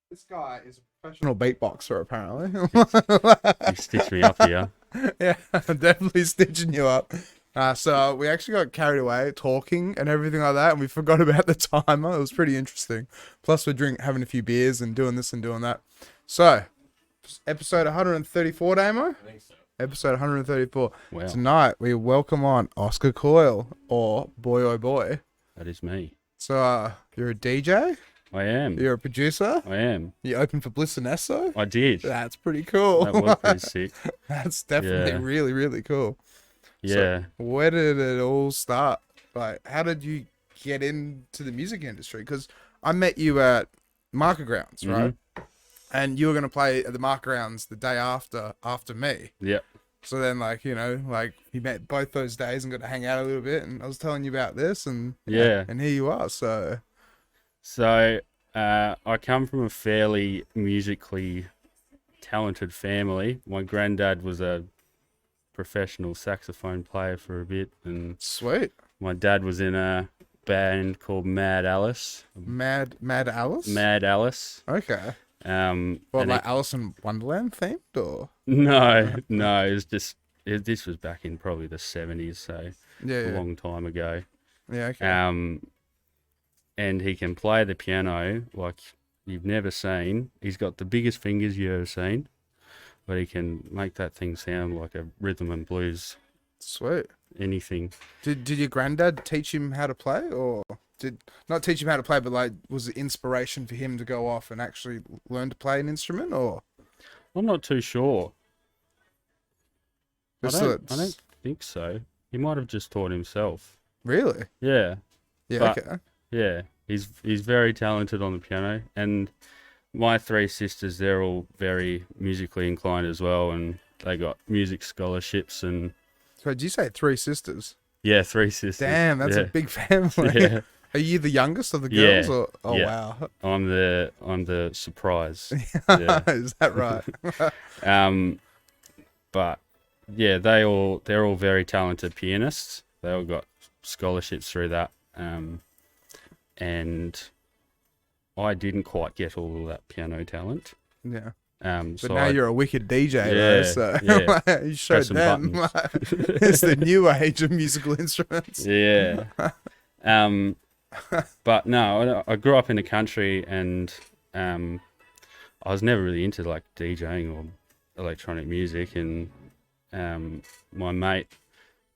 This guy is a professional beatboxer, apparently. You stitched me up here. Yeah, I'm definitely stitching you up. So we actually got carried away talking and everything like that, and we forgot about the timer. It was pretty interesting. Plus, we're having a few beers and doing this and doing that. So, episode 134, Damo? I think so. Episode 134. Wow. Tonight, we welcome on Oscar Coyle, or BOYOBOY. That is me. So, you're a DJ? I am. You're a producer? I am. You open for Bliss and Esso? I did. That's pretty cool. That was pretty sick. That's definitely really, really cool. Yeah. So, where did it all start? Like, how did you get into the music industry? Because I met you at Market Grounds, right? And you were going to play at the Market Grounds the day after me. Yep. So then, like, you know, like, we met both those days and got to hang out a little bit. And I was telling you about this, and and here you are. So I come from a fairly musically talented family. My granddad was a professional saxophone player for a bit, and sweet. my dad was in a band called Mad Alice. Mad Alice? Mad Alice. Okay. What, like Alice in Wonderland themed, or? No, it was just this was back in probably the 70s, so a long time ago. Yeah, okay. And he can play the piano like you've never seen. He's got the biggest fingers you've ever seen, but he can make that thing sound like a rhythm and blues. Sweet. Anything. Did your granddad teach him how to play, or did not teach him how to play, but like was it inspiration for him to go off and actually learn to play an instrument, or? I'm not too sure. I Just don't think so. He might have just taught himself. Really? Yeah. Yeah. But, Okay. Yeah, he's very talented on the piano, and my three sisters, they're all very musically inclined as well, and they got music scholarships. And So did you say 3 sisters? yeah, 3 sisters. Damn, that's a big family. Yeah. Are you the youngest of the girls? Yeah. Or? Oh Yeah. wow. I'm the surprise. Yeah. Is that right? But yeah, they're all very talented pianists. They all got scholarships through that. And I didn't quite get all of that piano talent. Yeah. But so now you're a wicked DJ, though, so you showed them. It's the new age of musical instruments. Yeah. But no, I grew up in the country, and I was never really into like DJing or electronic music. And my mate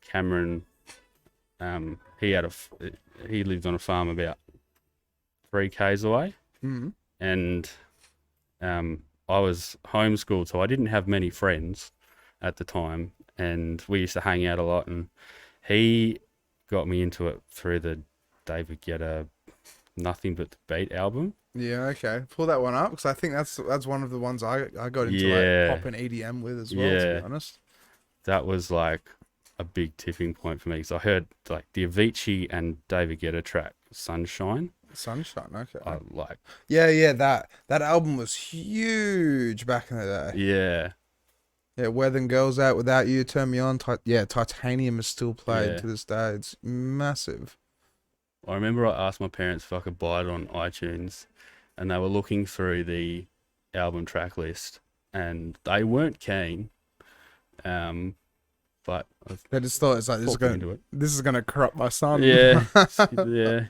Cameron, he lived on a farm about 3 k's away, and I was homeschooled, so I didn't have many friends at the time, and we used to hang out a lot. And he got me into it through the David Guetta Nothing But the Beat album. Yeah, okay. Pull that one up, because I think that's one of the ones I got into like pop and EDM with as well, to be honest. That was like a big tipping point for me, because I heard like the Avicii and David Guetta track Sunshine. Okay. I like. Yeah, that album was huge back in the day. Yeah. Yeah, Where Them Girls Out, Without You, Turn Me On. Titanium is still played to this day. It's massive. I remember I asked my parents if I could buy it on iTunes, and they were looking through the album track list, and they weren't keen. But they just thought it's like this is gonna corrupt my son. Yeah, yeah.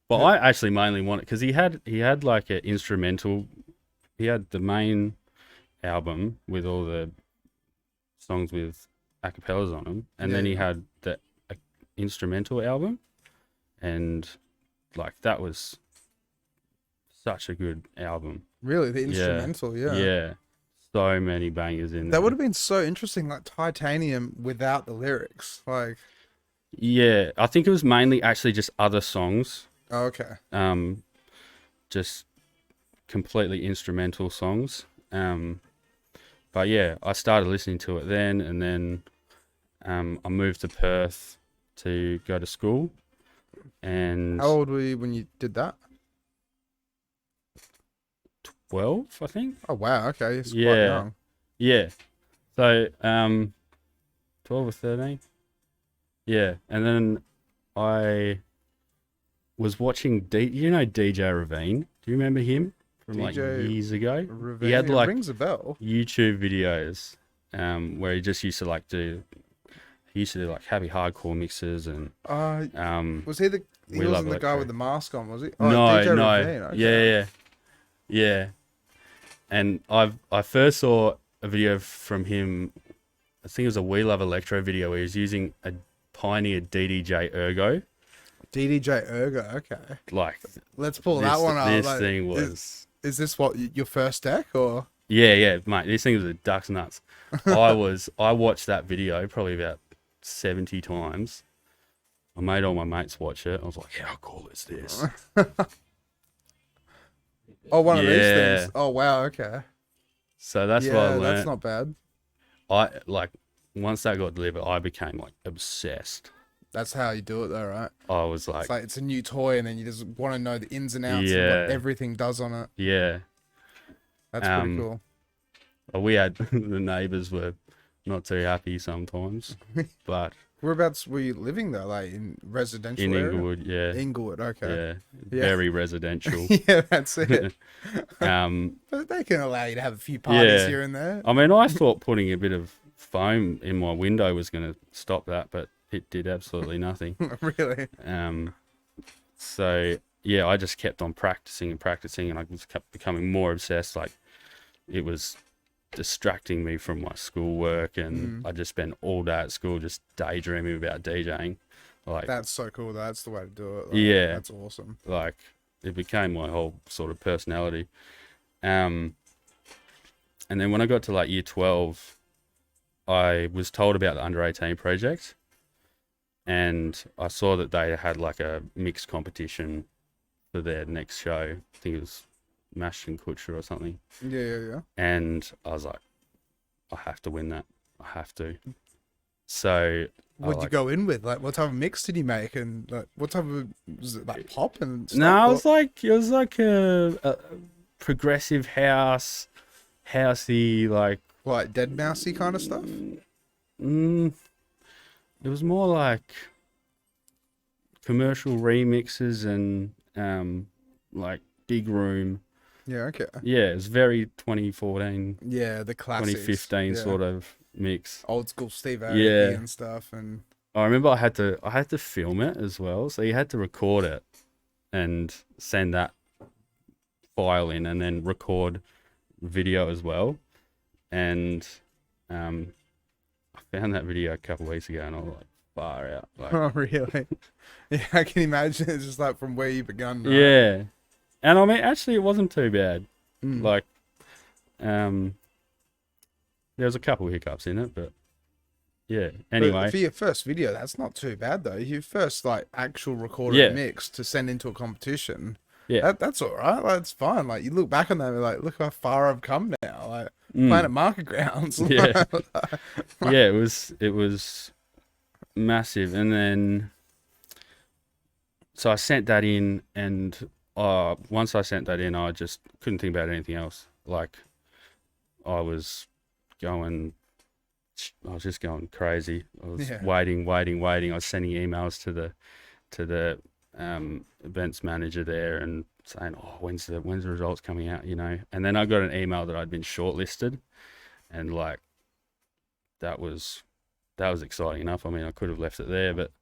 But I actually mainly want it because he had like an instrumental. He had the main album with all the songs with acapellas on them, and then he had the instrumental album, and like that was such a good album. Really, the instrumental, yeah. So many bangers in there. That would have been so interesting, like Titanium without the lyrics, like. Yeah, I think it was mainly actually just other songs. Oh, okay. Just completely instrumental songs. But yeah, I started listening to it then, and then I moved to Perth to go to school. And how old were you when you did that? 12, I think. Oh wow, okay, it's quite young. Yeah. So 12 or 13. Yeah, and then I was watching you know DJ Ravine? Do you remember him from like DJ years ago? Ravine, He had it like rings a bell. YouTube videos where he just used to like do happy hardcore mixes and Was he the? He We Love wasn't the guy Electro. with the mask on, was he? Oh, no, DJ no, Ravine, okay. yeah. And I first saw a video from him. I think it was a We Love Electro video where he was using a Pioneer DDJ Ergo. DDJ Ergo, okay. Like, Let's pull that one up. This like, thing was. Is this what your first deck or? Yeah, mate. This thing was a duck's nuts. I watched that video probably about 70 times. I made all my mates watch it. I was like, how cool is this? Oh, one of these things. Oh, wow, okay. So that's what I learned. That's not bad. Once that got delivered, I became like obsessed. That's how you do it though, right? I was like, it's a new toy and then you just want to know the ins and outs of what everything does on it. yeah. That's pretty cool. We had the neighbours were not too happy sometimes, but Whereabouts were you living though? Like in residential in area? Inglewood, yeah, Inglewood, okay. yeah, very residential. Yeah, that's it. Um, But they can allow you to have a few parties here and there. I mean, I thought putting a bit of foam in my window was going to stop that, but it did absolutely nothing. Really? So yeah, I just kept on practicing, and I just kept becoming more obsessed. Like, it was distracting me from my schoolwork, and I just spent all day at school just daydreaming about DJing. Like, That's so cool. That's the way to do it. Like, yeah, that's awesome. Like, it became my whole sort of personality. And then when I got to like year 12, I was told about the under 18 project, and I saw that they had like a mixed competition for their next show. I think it was Mash and Kutcher or something. Yeah. And I was like, I have to win that. I have to. So What did you go in with? Like, what type of mix did you make? And like, what type of, was it like pop and stuff? No, it was like a progressive housey, like Dead Mousey kind of stuff? It was more like commercial remixes and like Big Room. Yeah, okay. Yeah, it was very 2014. Yeah, the classics. 2015 sort of mix. Old school Steve Aoki and stuff. And I remember I had to film it as well, so you had to record it and send that file in, and then record video as well. And I found that video a couple of weeks ago, and I was like, far out. Like, oh, really? Yeah, I can imagine it's just like from where you begun. Right? Yeah, and I mean, actually, it wasn't too bad. Like, there was a couple of hiccups in it, but yeah. Anyway, but for your first video, that's not too bad though. Your first like actual recorded mix to send into a competition. Yeah, that's all right. Like, it's fine. Like, you look back on that and like, look how far I've come now. Like, playing at market grounds. Yeah, yeah. It was massive. And then, so I sent that in, and once I sent that in, I just couldn't think about anything else. Like, I was just going crazy. I was waiting. I was sending emails to the events manager there and saying, "Oh, when's the results coming out?" You know. And then I got an email that I'd been shortlisted, and like, that was exciting enough. I mean, I could have left it there, but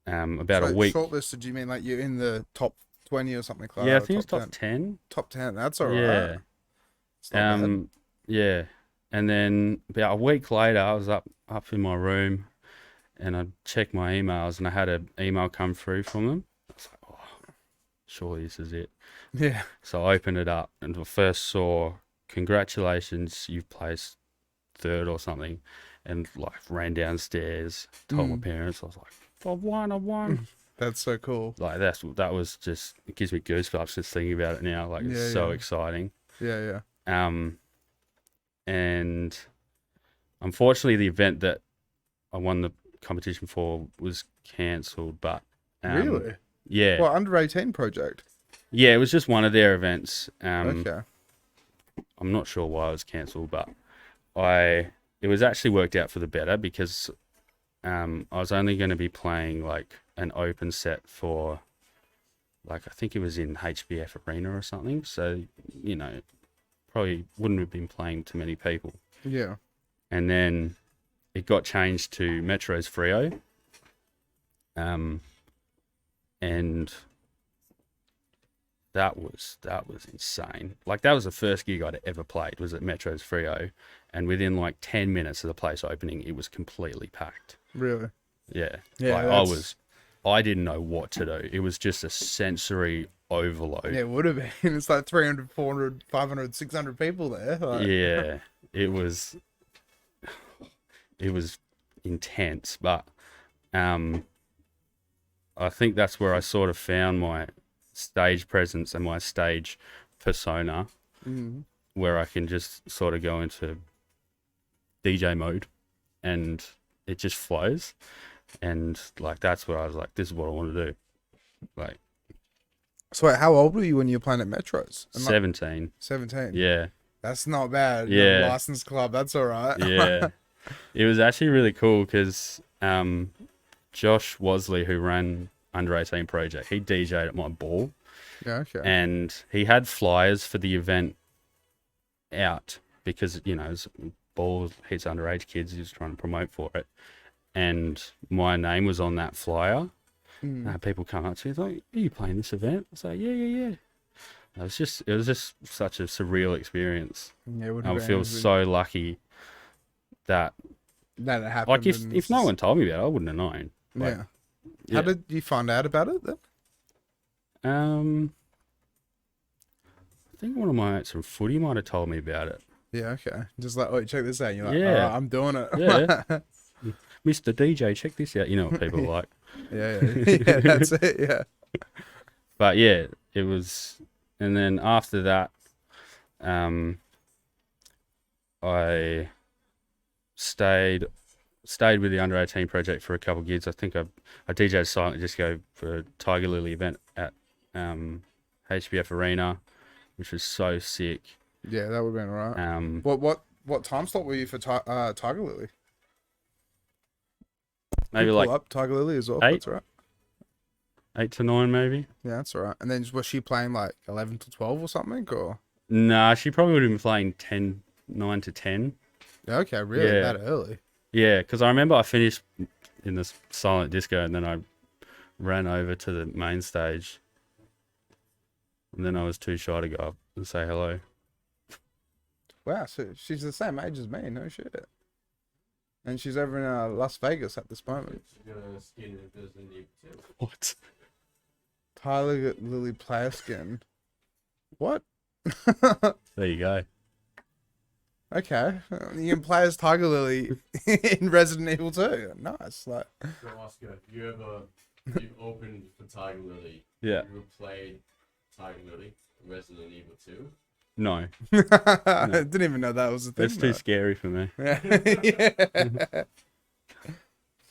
about a week. Shortlisted? Do you mean like you're in the top 20 or something like that? Yeah, I think it's top 10. Top 10. That's all right. Yeah. Yeah. And then about a week later, I was up in my room, and I checked my emails, and I had an email come through from them. I was like, oh, surely this is it. Yeah. So I opened it up, and I first saw, "Congratulations, you've placed third or something," and like ran downstairs, told my parents. I was like, I've won. That's so cool. Like, that was just, it gives me goosebumps just thinking about it now. Like, it's so exciting. Yeah. And unfortunately, the event that I won the competition for was cancelled. But really, yeah. Well, under 18 project. Yeah, it was just one of their events. Okay. I'm not sure why it was cancelled, but it was actually worked out for the better, because I was only going to be playing like an open set for, like, I think it was in HBF Arena or something. So, you know, probably wouldn't have been playing to many people. Yeah. And then it got changed to Metro's Frio. And that was insane. Like, that was the first gig I'd ever played, was at Metro's Frio, and within like 10 minutes of the place opening, it was completely packed. Really? Yeah. Yeah. Like, I didn't know what to do. It was just a sensory overload. Yeah, it would have been. It's like 300, 400, 500, 600 people there. Like... Yeah. It was intense, but I think that's where I sort of found my stage presence and my stage persona, where I can just sort of go into DJ mode and it just flows. And like, that's what I was like, this is what I want to do. Like, so wait, how old were you when you were playing at Metros? 17. 17. Yeah. That's not bad. Yeah. You're a licensed club. That's all right. Yeah. It was actually really cool because Josh Wasley, who ran Under 18 Project, he DJ'd at my ball. Yeah, okay. And he had flyers for the event out because, you know, ball hits underage kids. He was trying to promote for it. And my name was on that flyer. People come up to me, like, are you playing this event? I was like, yeah. It was just such a surreal experience. Yeah, I feel so lucky that it happened. Like, if no one told me about it, I wouldn't have known. Like, yeah. How did you find out about it then? I think one of my mates from footy might have told me about it. Yeah, okay. Just like, oh, check this out. And you're like, Yeah. all right, I'm doing it. Yeah. Mr. DJ, check this out. You know what people are like. Yeah, that's it, yeah. But yeah, it was, and then after that, I stayed with the Under 18 Project for a couple of gigs. I think I DJ'd Silent Disco for a Tigerlily event at HBF Arena, which was so sick. Yeah, that would have been all right. What time slot were you for Tigerlily? Maybe like up Tigerlily as well. 8. That's all right. 8 to 9, maybe. Yeah, that's all right. And then was she playing like 11 to 12 or something, or? Nah, she probably would have been playing 9 to 10. Yeah, okay, really? Yeah. That early? Yeah, because I remember I finished in this Silent Disco and then I ran over to the main stage. And then I was too shy to go up and say hello. Wow, so she's the same age as me, no shit. And she's over in Las Vegas at this moment. What? Tigerlily player skin. What? There you go. Okay, you can play as Tigerlily in Resident Evil 2. Nice. Like, so Oscar, you've opened for Tigerlily. Yeah. You played Tigerlily in Resident Evil 2. No. I didn't even know that was a thing. That's too scary for me. Yeah.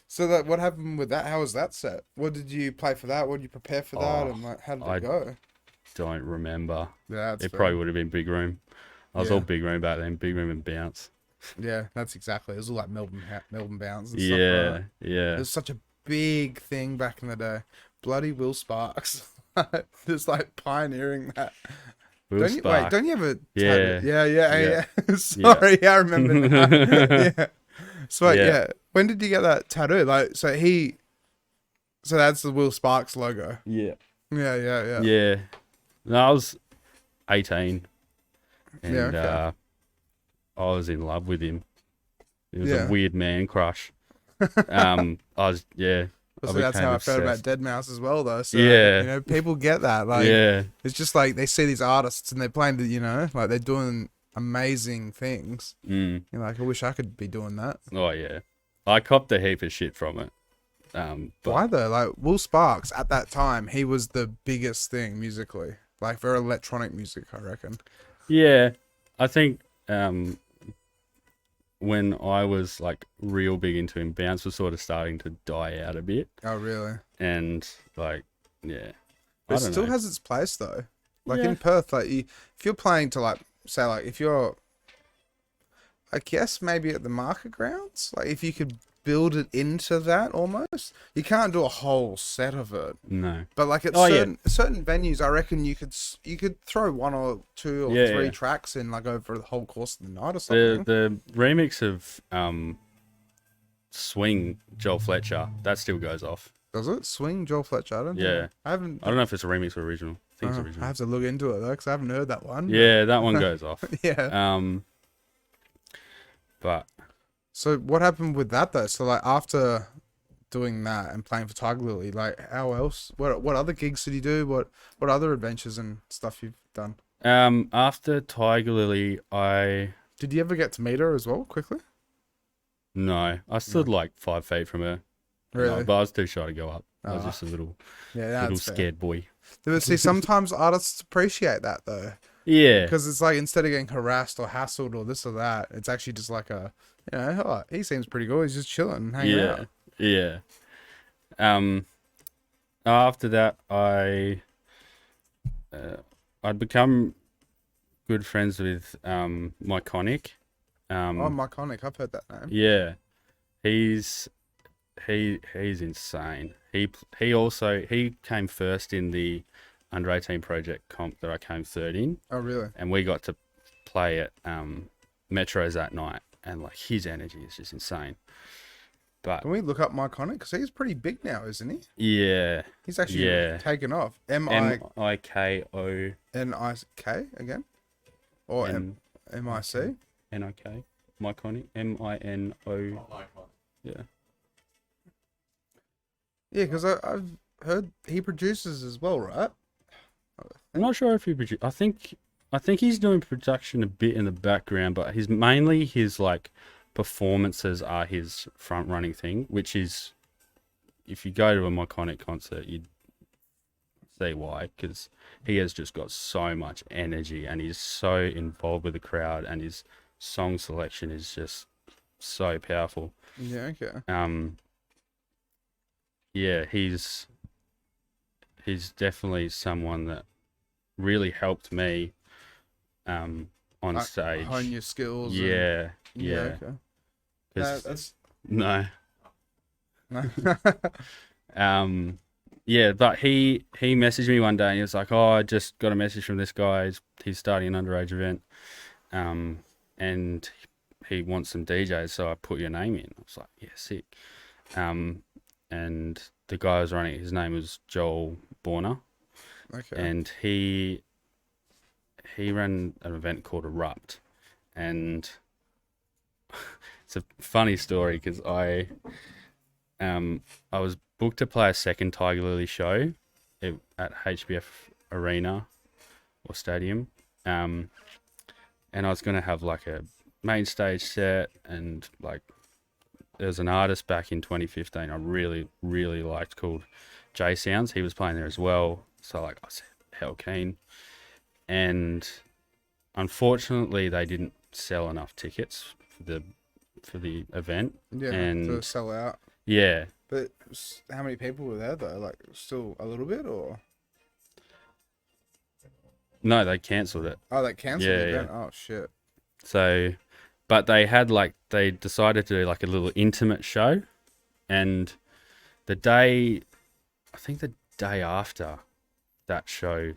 So what happened with that? How was that set? What did you play for that? What did you prepare for that? And like, how did it go? Don't remember. Yeah, it probably would have been Big Room. I was all Big Room back then. Big Room and Bounce. Yeah, that's exactly. It was all like Melbourne Bounce and stuff. Right? Yeah. It was such a big thing back in the day. Bloody Will Sparks. Just like pioneering that. Don't you ever? Yeah. Sorry, I remember now. Yeah. So yeah. When did you get that tattoo? Like, so that's the Will Sparks logo. Yeah. Yeah. Yeah. No, I was 18, and I was in love with him. It was a weird man crush. I was So that's how I felt about Deadmau5 as well, though. So, yeah, you know, people get that. Like, it's just like they see these artists and they're playing, like they're doing amazing things. You're like, I wish I could be doing that. Oh yeah, I copped a heap of shit from it. Why though? Like Will Sparks at that time, he was the biggest thing musically, like for electronic music, I reckon. Yeah, I think when I was like real big into him, Bounce was sort of starting to die out a bit. Oh really? And like, yeah, but it still has its place though. Like in Perth, like if you're playing to like say if you're, I guess maybe at the market grounds, like if you could build it into that almost. You can't do a whole set of it. No. But like at Oh, yeah. certain venues, I reckon you could throw 1 or 2 or Yeah, 3 yeah. tracks in like over the whole course of the night or something. The remix of Swing Joel Fletcher, that still goes off. Does it swing Joel Fletcher? I don't Yeah. know. I haven't. I don't know if it's a remix or original. I think it's I original. have to look into it though, because I haven't heard that one. Yeah, that one goes off. Yeah. But So what happened with that though? So like after doing that and playing for Tigerlily, like how else? What other gigs did you do? What other adventures and stuff you've done? after Tigerlily, Did you ever get to meet her as well? Quickly. I stood like 5 feet from her. Really? But I was too shy to go up. I was Ah. just a little Yeah, that's fair. scared boy. But see, sometimes artists appreciate that though, Yeah. because it's like instead of getting harassed or hassled or this or that, it's actually just like oh, he seems pretty cool. He's just chilling, hanging out. Yeah. After that, I'd become good friends with Myconic. Oh, Myconic, I've heard that name. Yeah, he's insane. He came first in the under 18 project comp that I came third in, Oh, really? and we got to play at Metros that night, and like his energy is just insane. But Can we look up Myconic? Because he's pretty big now, isn't he? yeah, He's actually taken off. Miko N-I-K again? Or M-I-C? N-I-K, Myconic, M-I-N-O. Yeah. Yeah, because I've heard he produces as well, right? I'm not sure if he produced. I think he's doing production a bit in the background, but his like performances are his front running thing, which is, if you go to a Myconic concert, you'd see why, because he has just got so much energy and he's so involved with the crowd, and his song selection is just so powerful. Yeah, okay. Yeah, he's definitely someone that really helped me on stage. Hone your skills. Yeah. Okay. 'Cause- That's no. no. Yeah, but he messaged me one day and he was like, "Oh, I just got a message from this guy. He's starting an underage event, and he wants some DJs, so I put your name in." I was like, "Yeah, sick." And the guy who was running it, his name was Joel Borner, Okay. and he ran an event called Erupt, and it's a funny story because I was booked to play a second Tigerlily show at HBF Arena or Stadium, and I was going to have like a main stage set, and like there was an artist back in 2015 I really, really liked called J Sounds. He was playing there as well, so like I was hell keen, and unfortunately they didn't sell enough tickets for the event. Yeah, and to sell out. yeah. But how many people were there though? Like still a little bit, or No, they cancelled it. oh, they cancelled Yeah, the yeah. event. Oh shit. So, but they decided to do like a little intimate show, and I think the day after that show,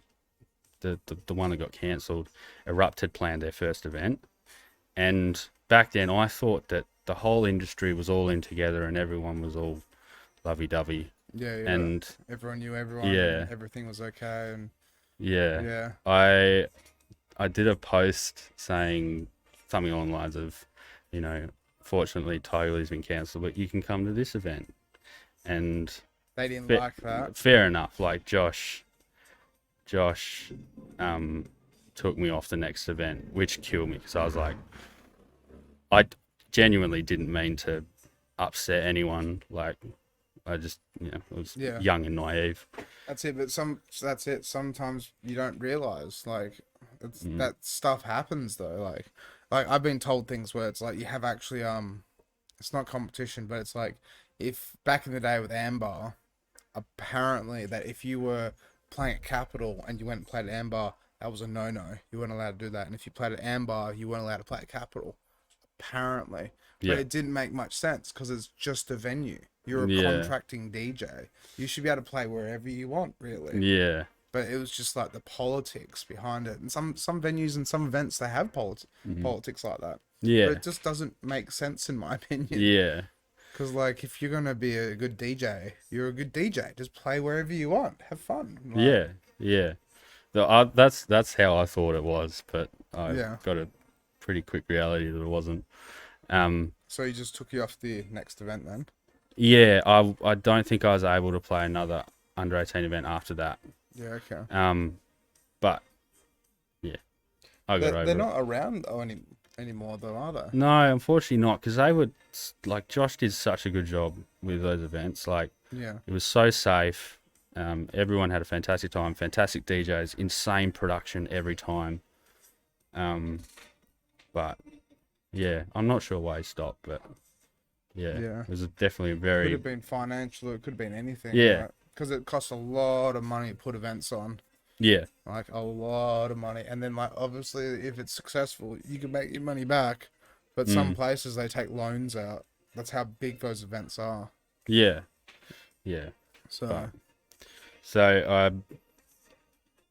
the one that got cancelled, Erupt had planned their first event, and back then I thought that the whole industry was all in together and everyone was all lovey-dovey. Yeah, yeah. And everyone knew everyone. Yeah. And everything was okay, and yeah, yeah. I did a post saying something along the lines of, fortunately Tigerlily's been cancelled, but you can come to this event. And They didn't Fa- like that. fair enough. Like Josh, took me off the next event, which killed me because I was like, I genuinely didn't mean to upset anyone. Like, I just, I was Yeah. young and naive. That's it. But that's it. Sometimes you don't realize like Mm. that stuff happens though. Like I've been told things where it's like you have actually it's not competition, but it's like if back in the day with Amber, apparently that if you were playing at Capital and you went and played at Amber, that was a no. You weren't allowed to do that. And if you played at Amber, you weren't allowed to play at Capital. Apparently. Yeah. But it didn't make much sense because it's just a venue. You're a Yeah. contracting DJ. You should be able to play wherever you want, really. Yeah. But it was just like the politics behind it. And some venues and some events, they have politics like that. Yeah. But it just doesn't make sense in my opinion. Yeah. Because, like, if you're going to be a good DJ, you're a good DJ. Just play wherever you want. Have fun. Like, Yeah. Yeah. That's how I thought it was, but I got a pretty quick reality that it wasn't. So he just took you off the next event then? Yeah, I don't think I was able to play another under 18 event after that. Yeah, okay. But yeah, I got over They're it. not around anymore though, are they? No, unfortunately not, because they would, like, Josh did such a good job with those events. Like, Yeah. it was so safe. Everyone had a fantastic time, fantastic DJs, insane production every time. But yeah, I'm not sure why he stopped, but yeah. It was definitely a Could very, have been financial, it could have been anything. Yeah. Because it costs a lot of money to put events on. yeah, Like, a lot of money. And then, like, obviously, if it's successful, you can make your money back. But some places, they take loans out. That's how big those events are. yeah. So, So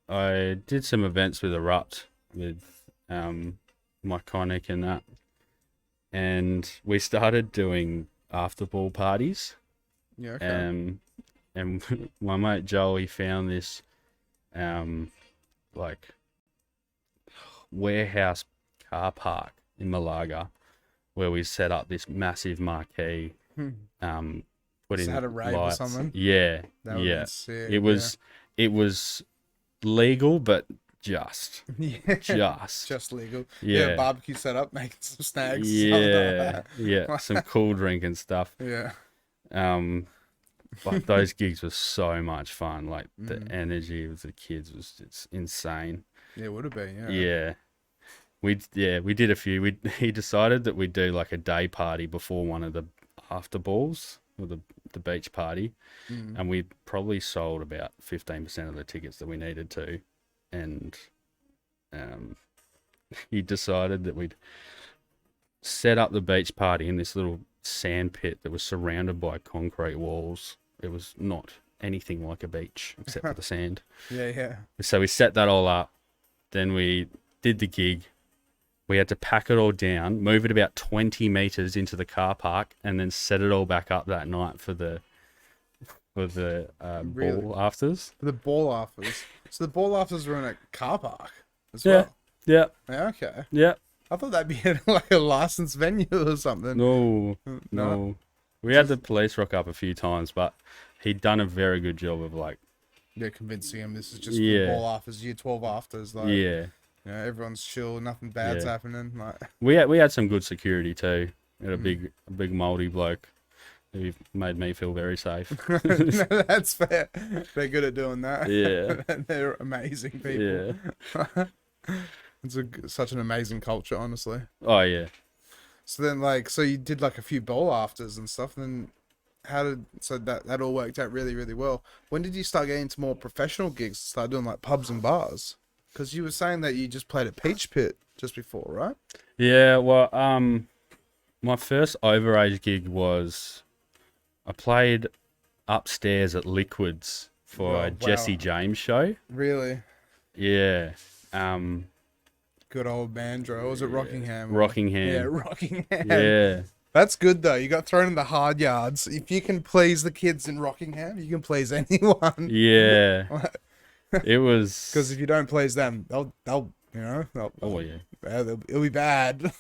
I did some events with Erupt with Myconic and that, and we started doing after ball parties. yeah, okay. And my mate Joel, he found this like warehouse car park in Malaga where we set up this massive marquee. Put Just in had a rave or lights. something? Yeah, That would've yeah. been sick, It was legal, but just yeah. just Just legal. Yeah. Barbecue set up, making some snacks. yeah, yeah. Some cool drink and stuff. Yeah. But those gigs were so much fun. Like the energy of the kids was just insane. Yeah, it would have been, yeah. Yeah. We did a few. He decided that we'd do like a day party before one of the after balls or the beach party, and we probably sold about 15% of the tickets that we needed to, and he decided that we'd set up the beach party in this little sand pit that was surrounded by concrete walls. It was not anything like a beach except for the sand. Yeah, yeah. So we set that all up. Then we did the gig. We had to pack it all down, move it about 20 meters into the car park, and then set it all back up that night for the Really? ball afters. For the ball afters. So the ball afters were in a car park as Yeah. well. Yeah. Yeah, okay. Yeah. I thought that'd be like a licensed venue or something. No. We had the police rock up a few times, but he'd done a very good job of like, Yeah, convincing him this is just Yeah. the ball afters, year 12 afters. Like, yeah. you know, everyone's chill, nothing bad's Yeah. happening. Like, We had some good security too. We had a big moldy bloke who made me feel very safe. no, that's fair. They're good at doing that. Yeah. They're amazing people. Yeah. It's such an amazing culture, honestly. Oh yeah. So then, like, so you did like a few bowl afters and stuff. Then that all worked out really, really well. When did you start getting into more professional gigs? Start doing like pubs and bars? Because you were saying that you just played at Peach Pit just before, right? Yeah, well, my first overage gig was I played upstairs at Liquids for Oh, a Jesse wow. James show. Really? Yeah. Good old Mandro. Or was it Rockingham? Rockingham. Yeah, Rockingham. Yeah. That's good though. You got thrown in the hard yards. If you can please the kids in Rockingham, you can please anyone. Yeah. It was. Because if you don't please them, they'll Oh yeah. it'll be bad.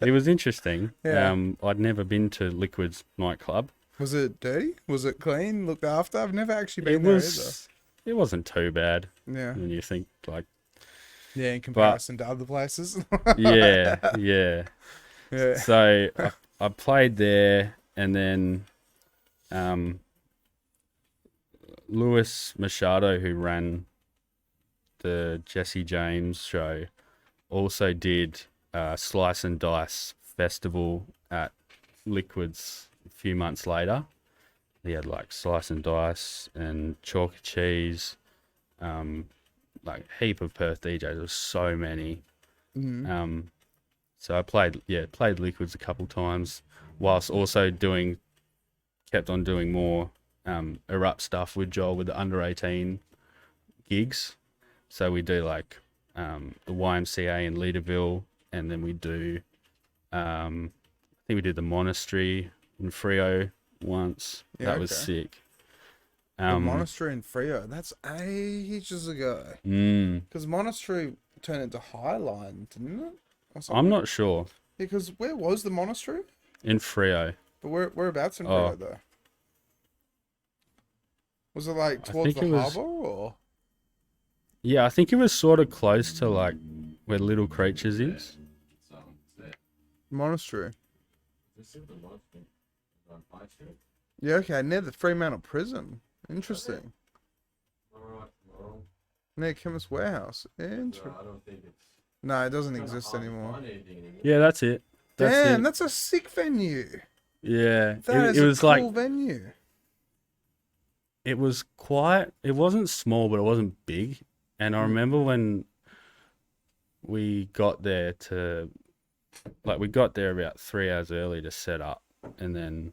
It was interesting. Yeah. I'd never been to Liquids nightclub. Was it dirty? Was it clean? Looked after? I've never actually been It there was. It wasn't too bad either. Yeah. when you think like. Yeah, in comparison to other places. Yeah. Yeah. Yeah. So I played there, and then Lewis Machado, who ran the Jesse James show, also did Slice and Dice Festival at Liquids a few months later. He had like Slice and Dice and Chalk and Cheese, like heap of Perth DJs. There was so many. So I played Liquids a couple times, whilst also kept on doing more Erupt stuff with Joel with the under 18 gigs. So we do like the YMCA in Leaderville, and then we do I think we did the Monastery in Freo once. Yeah, that was okay. sick. The Monastery in Freo. That's ages ago. Because Monastery turned into Highline, didn't it? Or something? I'm not sure. Because where was the Monastery? In Freo. But whereabouts in Oh. Freo, though? Was it like towards the think it was- harbour, or? Yeah, I think it was sort of close to like where Little Creatures is. Monastery. This is the monastery on High Street. Yeah, okay, near the Fremantle Prison. Interesting. Alright, tomorrow. Near Chemist Warehouse. No, Interesting. I don't think it's. No, it doesn't kinda exist hard to anymore. find anything anymore. Yeah, that's it. Damn, that's a sick venue. Yeah, That is it a was cool like venue. it was quiet. It wasn't small, but it wasn't big. And I remember when we got there we got there about 3 hours early to set up, and then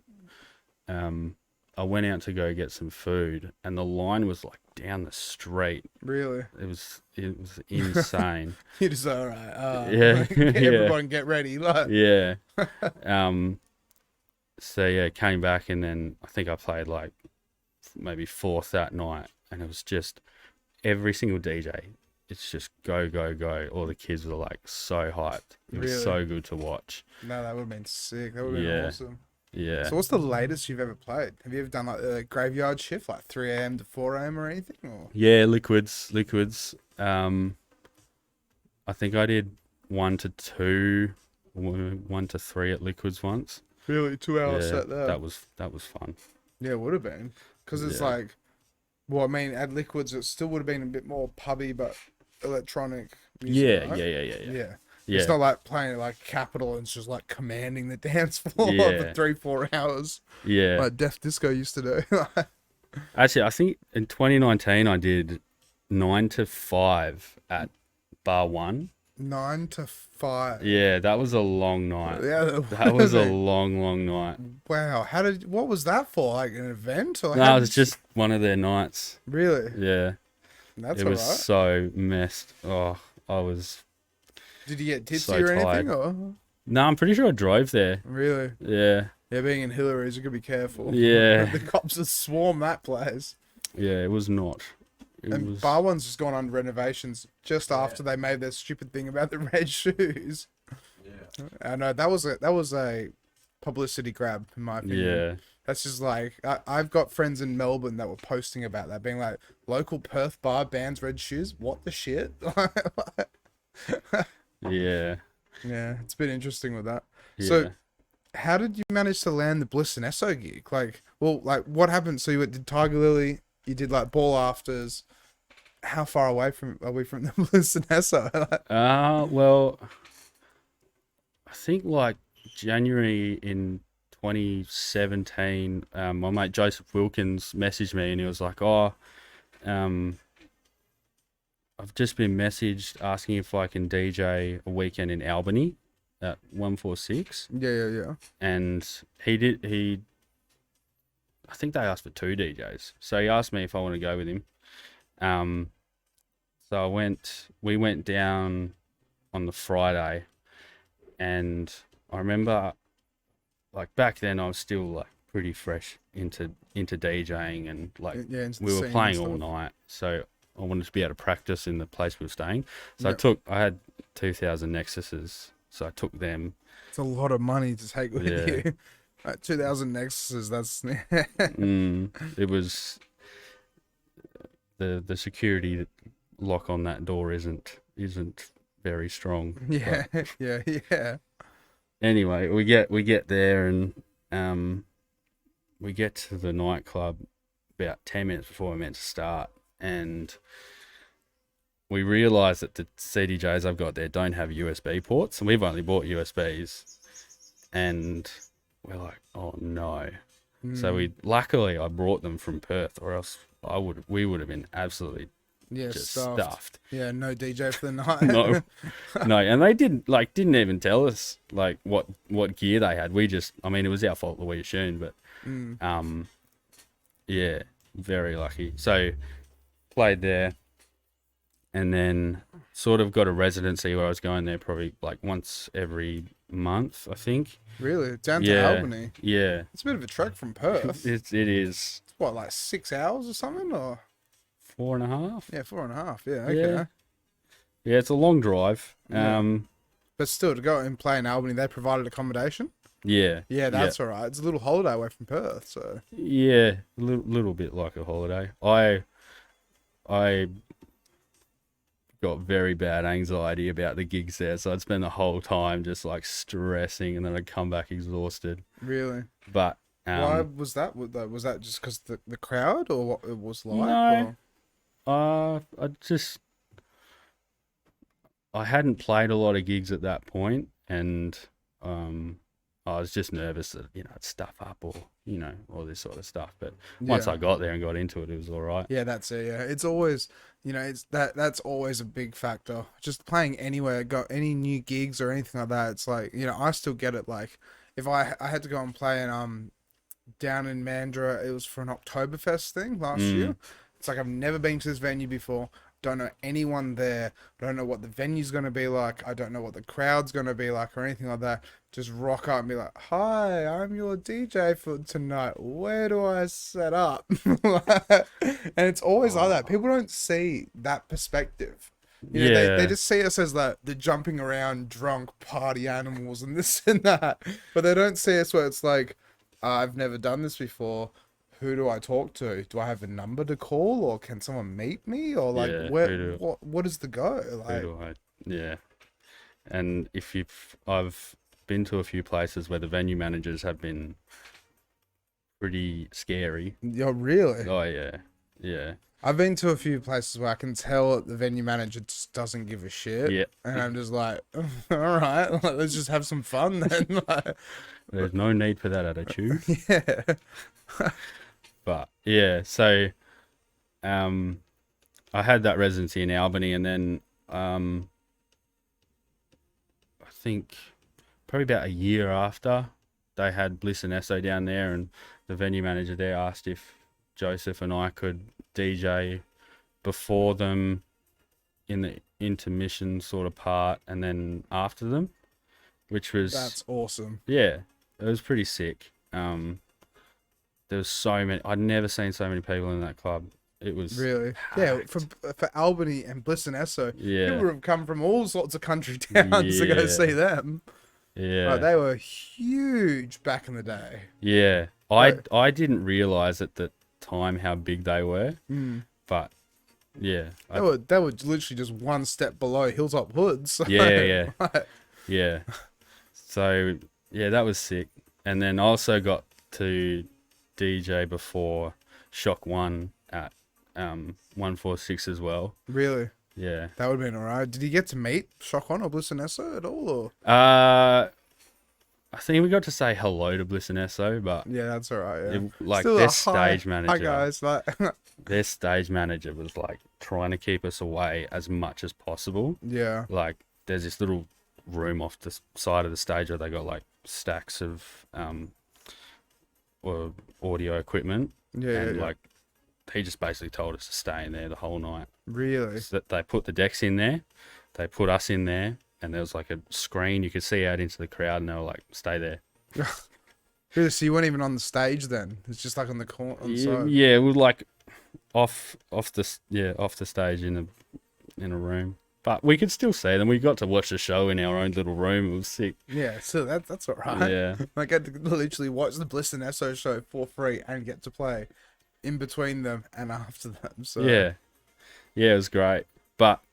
I went out to go get some food, and the line was like down the street. Really? It was insane. You just alright. Yeah, Get yeah. everyone get ready. Like. Yeah. So yeah, came back, and then I think I played like maybe fourth that night, and it was just every single DJ. It's just go, go, go. All the kids were like so hyped. It was Really? so good to watch. No, that would have been sick. That would have been Yeah. awesome. Yeah. So what's the latest you've ever played? Have you ever done like a graveyard shift, like 3 a.m. to 4 a.m. or anything? Or? Yeah, liquids. I think I did 1 to 2, 1 to 3 at liquids once. Really? 2 hours Yeah, set there? that was fun. Yeah, it would have been. Because it's Yeah. like, well, I mean, at Liquids, it still would have been a bit more pubby, but electronic music, Yeah, right? yeah. It's Yeah. not like playing it like Capital and it's just like commanding the dance floor Yeah. for 3-4 hours, Yeah. like Def Disco used to do. Actually, I think in 2019 I did 9 to 5 at Bar 1. 9 to 5. Yeah, that was a long night. Yeah, That was a long, long night. Wow. What was that for? Like an event? Or No, how it was did just one of their nights. Really? Yeah. That's It was alright. so messed. Oh, I was. Did you get tipsy so or anything? tired. Or? No, I'm pretty sure I drove there. Really? Yeah. Yeah, being in Hillary's, you gotta be careful. Yeah. The cops have swarmed that place. Yeah, it was not. It And was. Bar One's just gone on renovations just after they made their stupid thing about the red shoes. Yeah. I know that was a publicity grab in my opinion. Yeah. That's just like I've got friends in Melbourne that were posting about that, being like, local Perth bar bans red shoes. What the shit? Yeah. Yeah, it's been interesting with that. Yeah. So, how did you manage to land the Bliss and Esso gig? Like, what happened? So you did Tigerlily, you did like Ball Afters. How far away are we from the Bliss and Esso? Well, I think like January in 2017, my mate Joseph Wilkins messaged me, and he was like, "Oh, I've just been messaged asking if I can DJ a weekend in Albany at 146." Yeah. And I think they asked for 2 DJs. So he asked me if I want to go with him. So we went down on the Friday, and I remember like back then I was still like pretty fresh into DJing, and like Yeah, into the we scene were and playing all stuff. night. So I wanted to be able to practice in the place we were staying. So Yep. I had 2,000 Nexuses. So I took them. It's a lot of money to take with Yeah. you. 2,000 Nexuses, that's... It was the security lock on that door isn't very strong. yeah, yeah. Anyway, we get there, and we get to the nightclub about 10 minutes before we're meant to start, and we realise that the CDJs I've got there don't have USB ports, and we've only bought USBs, and we're like, oh no. So luckily I brought them from Perth, or else we would have been absolutely Yeah, just stuffed. stuffed. Yeah, no DJ for the night. No, no, and they didn't even tell us like what gear they had. We just, I mean, it was our fault that we assumed, but yeah, very lucky. So played there, and then sort of got a residency where I was going there probably like once every month, I think. Really? Down to Yeah, Albany? yeah. It's a bit of a trek from Perth. It is It's what, like 6 hours or something? Or 4.5. yeah, 4.5. Yeah, okay. Yeah. Yeah, it's a long drive. Yeah. But still, to go and play in Albany, they provided accommodation. Yeah. Yeah, that's all right. It's a little holiday away from Perth, so. Yeah, a little bit like a holiday. I got very bad anxiety about the gigs there, so I'd spend the whole time just like stressing, and then I'd come back exhausted. Really? But Why was that? Was that just because the crowd, or what it was like? No. Or? I hadn't played a lot of gigs at that point, and I was just nervous that, I'd stuff up or, all this sort of stuff. But once Yeah. I got there and got into it, it was all right. Yeah, that's it. Yeah, it's always, it's that's always a big factor. Just playing anywhere, got any new gigs or anything like that. It's like, I still get it. Like, if I had to go and play in down in Mandurah, it was for an Oktoberfest thing last year. It's like I've never been to this venue before. Don't know anyone there. Don't know what the venue's gonna be like. I don't know what the crowd's gonna be like or anything like that. Just rock up and be like, "Hi, I'm your DJ for tonight. Where do I set up?" And it's always like that. People don't see that perspective. They just see us as like the jumping around drunk party animals and this and that, but they don't see us where it's like, I've never done this before. Who do I talk to? Do I have a number to call, or can someone meet me, or like what is the go? Like, yeah. And I've been to a few places where the venue managers have been pretty scary. Yeah, really? Oh yeah, yeah. I've been to a few places where I can tell that the venue manager just doesn't give a shit. Yeah. And I'm just like, all right, let's just have some fun then. There's no need for that attitude. Yeah. But yeah, so I had that residency in Albany, and then I think probably about a year after, they had Bliss and Esso down there, and the venue manager there asked if Joseph and I could DJ before them in the intermission sort of part, and then after them, which was... That's awesome. Yeah, it was pretty sick. There was so many... I'd never seen so many people in that club. It was really packed. Yeah, for Albany and Bliss and Esso. Yeah. People have come from all sorts of country towns to go see them. Yeah. Like, they were huge back in the day. Yeah. I didn't realise at the time how big they were. But yeah. They were literally just one step below Hilltop Hoods. So, Yeah. like, Yeah. So yeah, that was sick. And then I also got to DJ before SHOCKONE at 146 as well. really? Yeah. That would have been alright. Did you get to meet SHOCKONE or Bliss and Esso at all? Or? I think we got to say hello to Bliss and Esso, but Yeah, that's alright. Yeah. like Still their a stage manager. Hi guys. Like, Their stage manager was like trying to keep us away as much as possible. yeah. Like there's this little room off the side of the stage where they got like stacks of or audio equipment. Yeah. And yeah. like he just basically told us to stay in there the whole night. Really? So that they put the decks in there, they put us in there, and there was like a screen you could see out into the crowd, and they were like, stay there. Really? So you weren't even on the stage then? It's just like on the corner. On the side. Yeah, it was like off the stage in a room. But we could still see them. We got to watch the show in our own little room. It was sick. Yeah, so that's alright. Yeah. I get to literally watch the Bliss and Esso show for free and get to play in between them and after them. So Yeah, it was great. But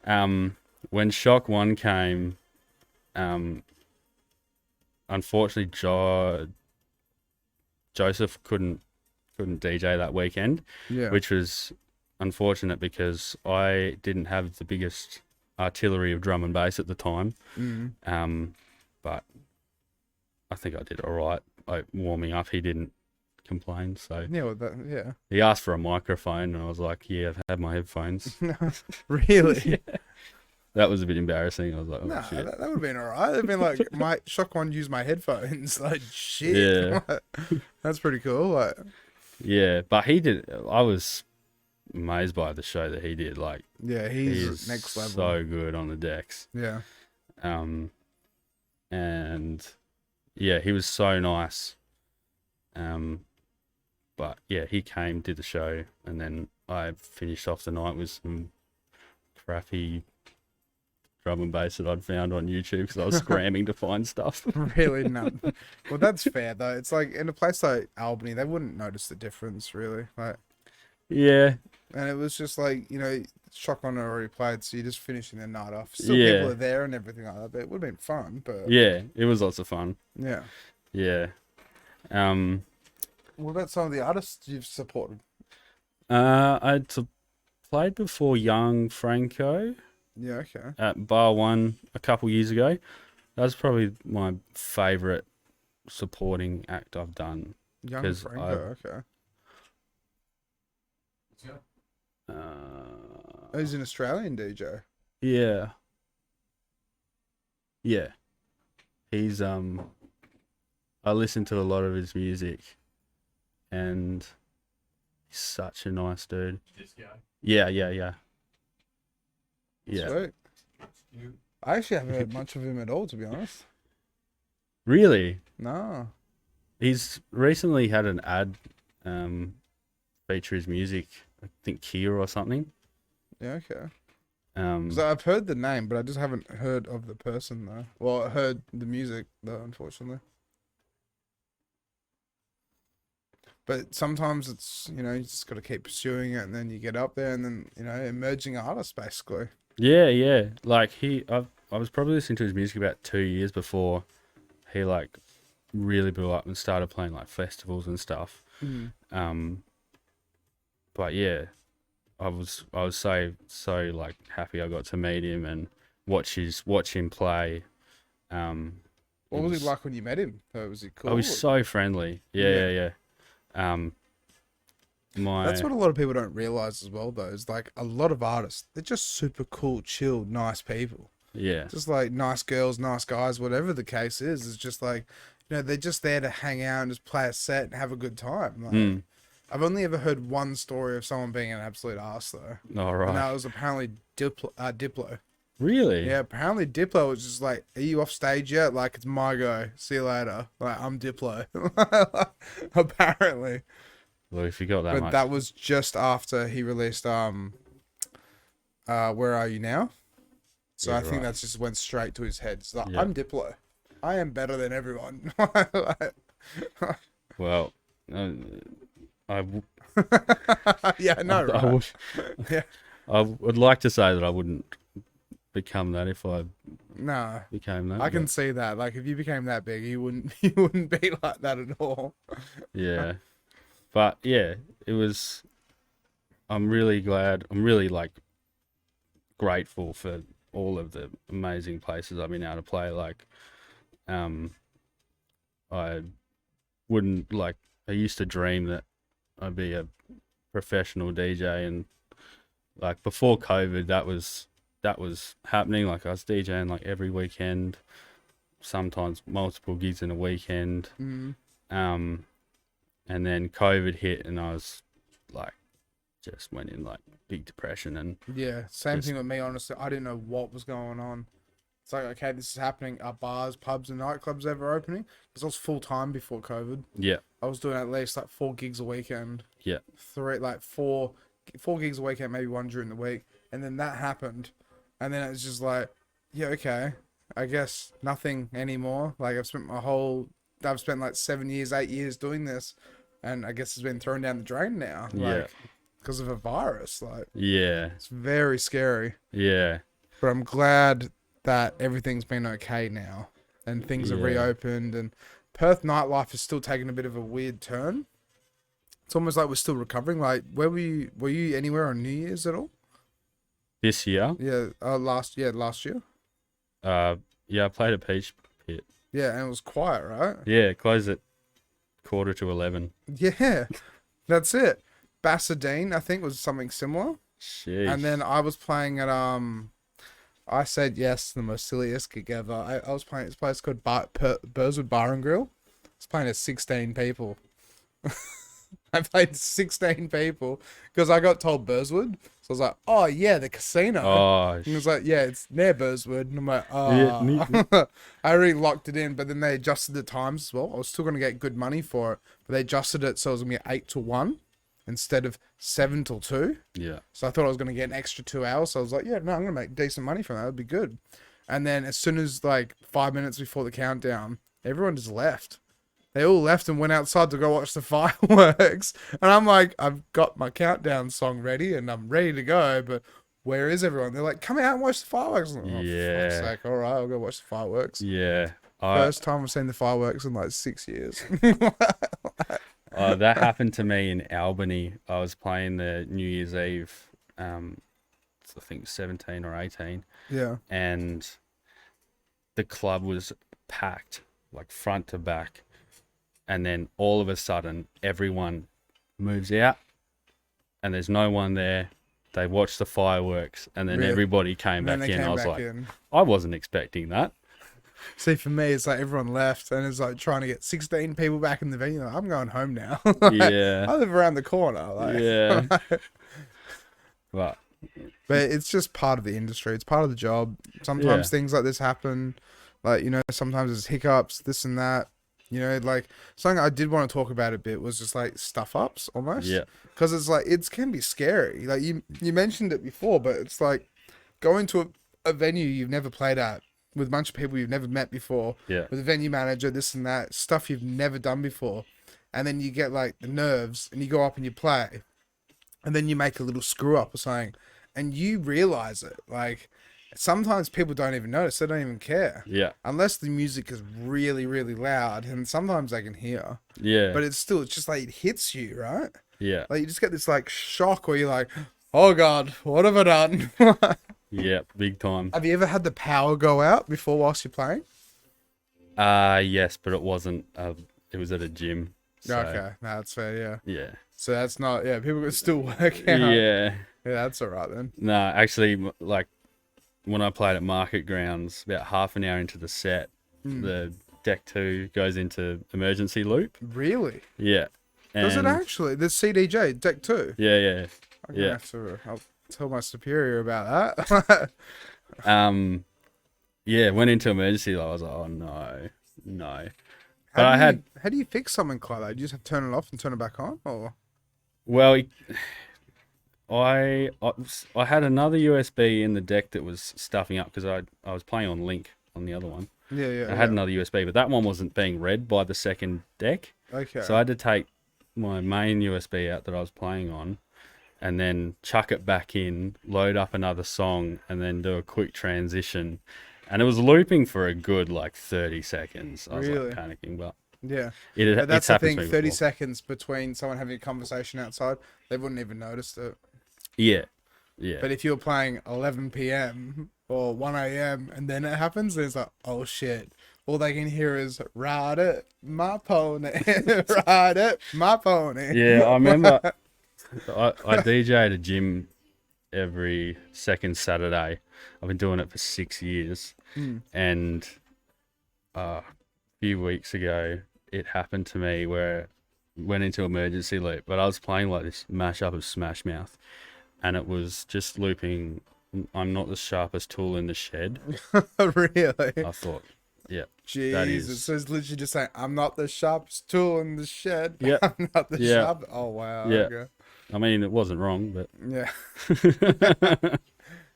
when SHOCKONE came, unfortunately, Joseph couldn't DJ that weekend, yeah. which was unfortunate because I didn't have the biggest artillery of drum and bass at the time. But I think I did all right. Warming up, he didn't complained. So Yeah, well, that, yeah. he asked for a microphone, and I was like, "Yeah, I've had my headphones." Really? Yeah. That was a bit embarrassing. I was like, "Oh Nah, shit!" that would have been alright. They'd been like, my SHOCKONE used my headphones. Like, shit. Yeah. That's pretty cool. Like, Yeah, but he did. I was amazed by the show that he did. Like, yeah, he's he's next level. so good on the decks. Yeah. And yeah, he was so nice. But yeah, he came, did the show, and then I finished off the night with some crappy drum and bass that I'd found on YouTube because I was scrambling to find stuff. Really? No. Well, that's fair, though. It's like in a place like Albany, they wouldn't notice the difference, really. Like, Yeah, and it was just like, you know, SHOCKONE already played, so you're just finishing their night off. Still, Yeah. people are there and everything like that, but it would have been fun. But yeah, it was lots of fun. yeah. Yeah. What about some of the artists you've supported? Played before Young Franco Yeah, okay. at Bar One a couple years ago. That was probably my favourite supporting act I've done. Young 'Cause Franco, okay. Oh, he's an Australian DJ. Yeah. Yeah. He's I listen to a lot of his music, and he's such a nice dude. This guy. Yeah. Sweet. I actually haven't heard much of him at all, to be honest. Really? No. He's recently had an ad feature his music, I think Kia or something. Yeah, okay. 'Cause So I've heard the name, but I just haven't heard of the person, though. Well, I heard the music, though, unfortunately. But sometimes it's, you know, you just got to keep pursuing it, and then you get up there, and then, you know, emerging artist, basically. Yeah. Like I was probably listening to his music about 2 years before he like really blew up and started playing like festivals and stuff. But yeah, I was so like happy I got to meet him and watch him play. What was he like when you met him? Was he cool? Oh, he's so friendly. Yeah. That's what a lot of people don't realize as well, though. Is like a lot of artists, they're just super cool, chilled, nice people. Yeah. Just like nice girls, nice guys, whatever the case is. It's just like, you know, they're just there to hang out and just play a set and have a good time. Like, I've only ever heard one story of someone being an absolute arse, though. All right. And that was apparently Diplo. Really? Yeah, apparently Diplo was just like, "Are you off stage yet? Like, it's my go. See you later." Like, I'm Diplo. Apparently. Well, if you got that But much. that was just after he released Where Are You Now? So Yeah, I think right. that just went straight to his head. It's like, Yeah. I'm Diplo. I am better than everyone. Well, Yeah, I know, right? Yeah. I would like to say that I wouldn't become that if I Nah, became that. I can but see that. Like, if you became that big, you wouldn't be like that at all. yeah. But yeah, it was. I'm really glad. I'm really like grateful for all of the amazing places I've been able to play. Like, I wouldn't like. I used to dream that I'd be a professional DJ, and like before COVID, that was happening. Like I was DJing like every weekend, sometimes multiple gigs in a weekend. And then COVID hit, and I was like, just went in like big depression. And Yeah, same thing with me, honestly. I didn't know what was going on. It's like, okay, this is happening. Are bars, pubs, and nightclubs ever opening? Because I was full time before COVID. yeah, I was doing at least like 4 gigs a weekend. yeah, Four gigs a weekend, maybe one during the week. And then that happened. And then it's just like, yeah, okay, I guess nothing anymore. Like I've spent like 7 years, 8 years doing this. And I guess it's been thrown down the drain now. Like, because of a virus. Like, yeah, it's very scary. yeah, But I'm glad that everything's been okay now. And things are Yeah. reopened. And Perth nightlife is still taking a bit of a weird turn. It's almost like we're still recovering. Like, were you anywhere on New Year's at all? This year, Yeah, last year. yeah, I played a Peach Pit. Yeah, and it was quiet, right? Yeah, closed 11:15. Yeah, that's it. Bassadine, I think, was something similar. Sheesh. And then I was playing at I said yes to the most silliest gig ever. I was playing at this place called Burswood Bar and Grill. I was playing at 16 people. I played 16 people because I got told Burswood. So I was like, oh yeah, the casino. Oh, And it was like, yeah, it's near Burswood. And I'm like, Yeah, oh. I already locked it in, but then they adjusted the times as well. I was still going to get good money for it, but they adjusted it so it was going to be 8 to 1 instead of 7 till 2. yeah. So I thought I was going to get an extra 2 hours. So I was like, yeah, no, I'm going to make decent money from that. That'd be good. And then as soon as like 5 minutes before the countdown, everyone just left. They all left and went outside to go watch the fireworks. And I'm like, I've got my countdown song ready and I'm ready to go, but where is everyone? They're like, come out and watch the fireworks. I'm like, oh, Yeah. for fuck's sake. All right, I'll go watch the fireworks. Yeah. First time I've seen the fireworks in like 6 years. That happened to me in Albany. I was playing the New Year's Eve, I think 17 or 18, Yeah. and the club was packed, like front to back. And then all of a sudden, everyone moves out, and there's no one there. They watch the fireworks, and then Really? everybody came And back then in. they I came was back like, in. I wasn't expecting that. See, for me, it's like everyone left and it's like trying to get 16 people back in the venue. Like, I'm going home now. Yeah. I live around the corner. Like, Yeah. But But it's just part of the industry. It's part of the job. Sometimes Yeah. things like this happen. Like, you know, sometimes there's hiccups, this and that. You know, like something I did want to talk about a bit was just like stuff ups almost. yeah, Because it's like, it can be scary. Like you mentioned it before, but it's like going to a venue you've never played at with a bunch of people you've never met before. yeah, With a venue manager, this and that, stuff you've never done before. And then you get like the nerves and you go up and you play. And then you make a little screw up or something. And you realize it. Like, sometimes people don't even notice. They don't even care. yeah, Unless the music is really, really loud. And sometimes they can hear. yeah, But it's just like it hits you, right? yeah, Like you just get this like shock where you're like, oh God, what have I done? yeah, big time. Have you ever had the power go out before whilst you're playing? Yes, but it wasn't. It was at a gym. So, Okay, no, that's fair, yeah. Yeah. So that's not, yeah, people can still work out. Yeah. Yeah, that's all right then. No, actually, like when I played at Market Grounds, about half an hour into the set, the deck 2 goes into emergency loop. Really? Yeah. Does it And- actually? The CDJ, deck 2? Yeah, yeah, I'm gonna yeah. have to, I'll tell my superior about that. Yeah, went into emergency. I was like, oh no, no. But How do you fix something like that? You just have to turn it off and turn it back on? Or? Well, I had another USB in the deck that was stuffing up because I was playing on Link on the other one. Yeah. I had another USB, but that one wasn't being read by the second deck. Okay. So I had to take my main USB out that I was playing on and then chuck it back in, load up another song, and then do a quick transition. And it was looping for a good like 30 seconds. I was Really? like panicking, but Yeah. it But that's it's the happened thing, to me 30 before. seconds between someone having a conversation outside, they wouldn't even notice it. Yeah, yeah, But if you're playing 11 p.m. or 1 a.m. and then it happens, then it's like, oh shit. All they can hear is, ride it, my pony, ride it, my pony. yeah. I remember I DJ at a gym every second Saturday. I've been doing it for 6 years, and a few weeks ago it happened to me where I went into emergency loop, but I was playing like this mashup of Smash Mouth, and it was just looping. I'm not the sharpest tool in the shed. Really? I thought, yeah, Jesus. So it's literally just saying, I'm not the sharpest tool in the shed. Yeah. I'm not the Yeah. sharp. Oh, wow. Yeah. Okay. I mean it wasn't wrong, but Yeah.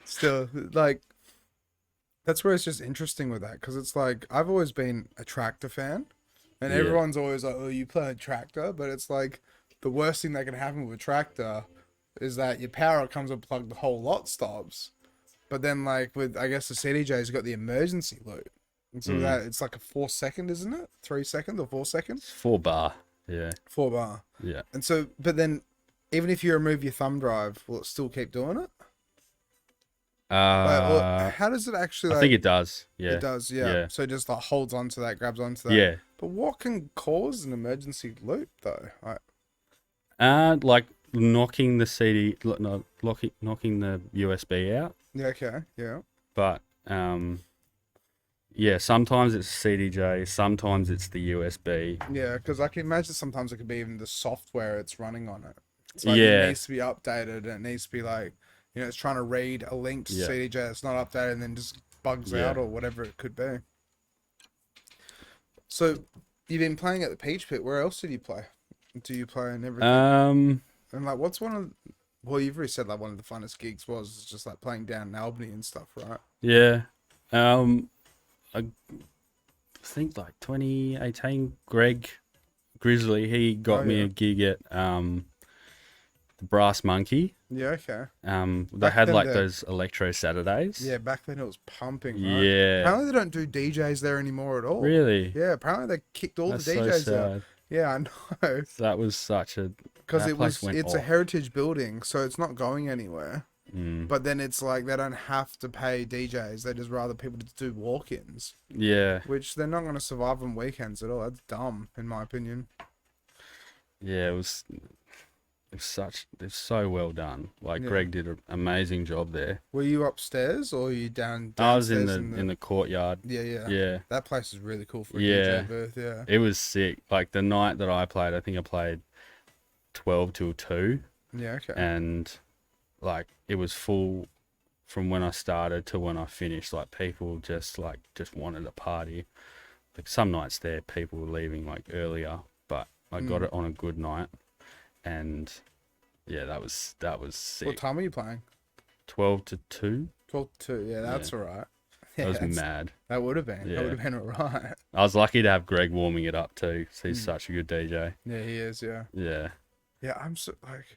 Still, like, that's where it's just interesting with that. Because it's like, I've always been a tractor fan. And Yeah. everyone's always like, oh, you play a tractor. But it's like, the worst thing that can happen with a tractor is that your power comes unplugged, the whole lot stops. But then, like, with, I guess the CDJ's got the emergency loop. And so that, it's like a 4 second, isn't it? 3 seconds or 4 seconds? 4 bar. Yeah, 4 bar. yeah. And so, but then, even if you remove your thumb drive, will it still keep doing it? Like, or how does it actually? I Like, think it does. Yeah, it does. Yeah. yeah. So it just like holds onto that, grabs onto that. Yeah, But what can cause an emergency loop though? Like knocking the CD, no, knocking the USB out. Yeah, okay, yeah. But yeah, sometimes it's CDJ, sometimes it's the USB. Yeah, because I can imagine sometimes it could be even the software it's running on it. It's like Yeah. it needs to be updated and it needs to be like, it's trying to read a linked Yeah. CDJ that's not updated and then just bugs Yeah. out or whatever it could be. So you've been playing at the Peach Pit. Where else did you play? Do you play in everything? And like, what's one of, well, you've already said like one of the funnest gigs was just like playing down in Albany and stuff, right? Yeah. I think like 2018, Greg Grizzly, he got me a gig at the Brass Monkey. Yeah, okay. They Back had then like the- those Electro Saturdays. Yeah, back then it was pumping, right? Yeah. Apparently they don't do DJs there anymore at all. Really? Yeah, apparently they kicked all That's the so DJs out. sad. Yeah, I know. That was such a Because that place went it's a off. heritage building, so it's not going anywhere. Mm. But then it's like they don't have to pay DJs. They just rather people to do walk-ins, Yeah. which they're not going to survive on weekends at all. That's dumb, in my opinion. Yeah, it was so well done. Like Yeah. Greg did an amazing job there. Were you upstairs or were you downstairs? I was in the courtyard. Yeah. Yeah. That place is really cool for a Yeah. DJ booth. Yeah. It was sick. Like the night that I played, I think I played 12 till 2 Yeah. Okay. and like it was full from when I started to when I finished. Like people just wanted a party. Like some nights there people were leaving like earlier, but I got it on a good night and yeah, that was sick. What time are you playing? 12 to 2. 12 to 2. Yeah, that's all right. That was that's- mad. That would have been. Yeah. That would have been all right. I was lucky to have Greg warming it up too. 'Cause he's such a good DJ. Yeah, he is. Yeah. Yeah. Yeah, I'm so like,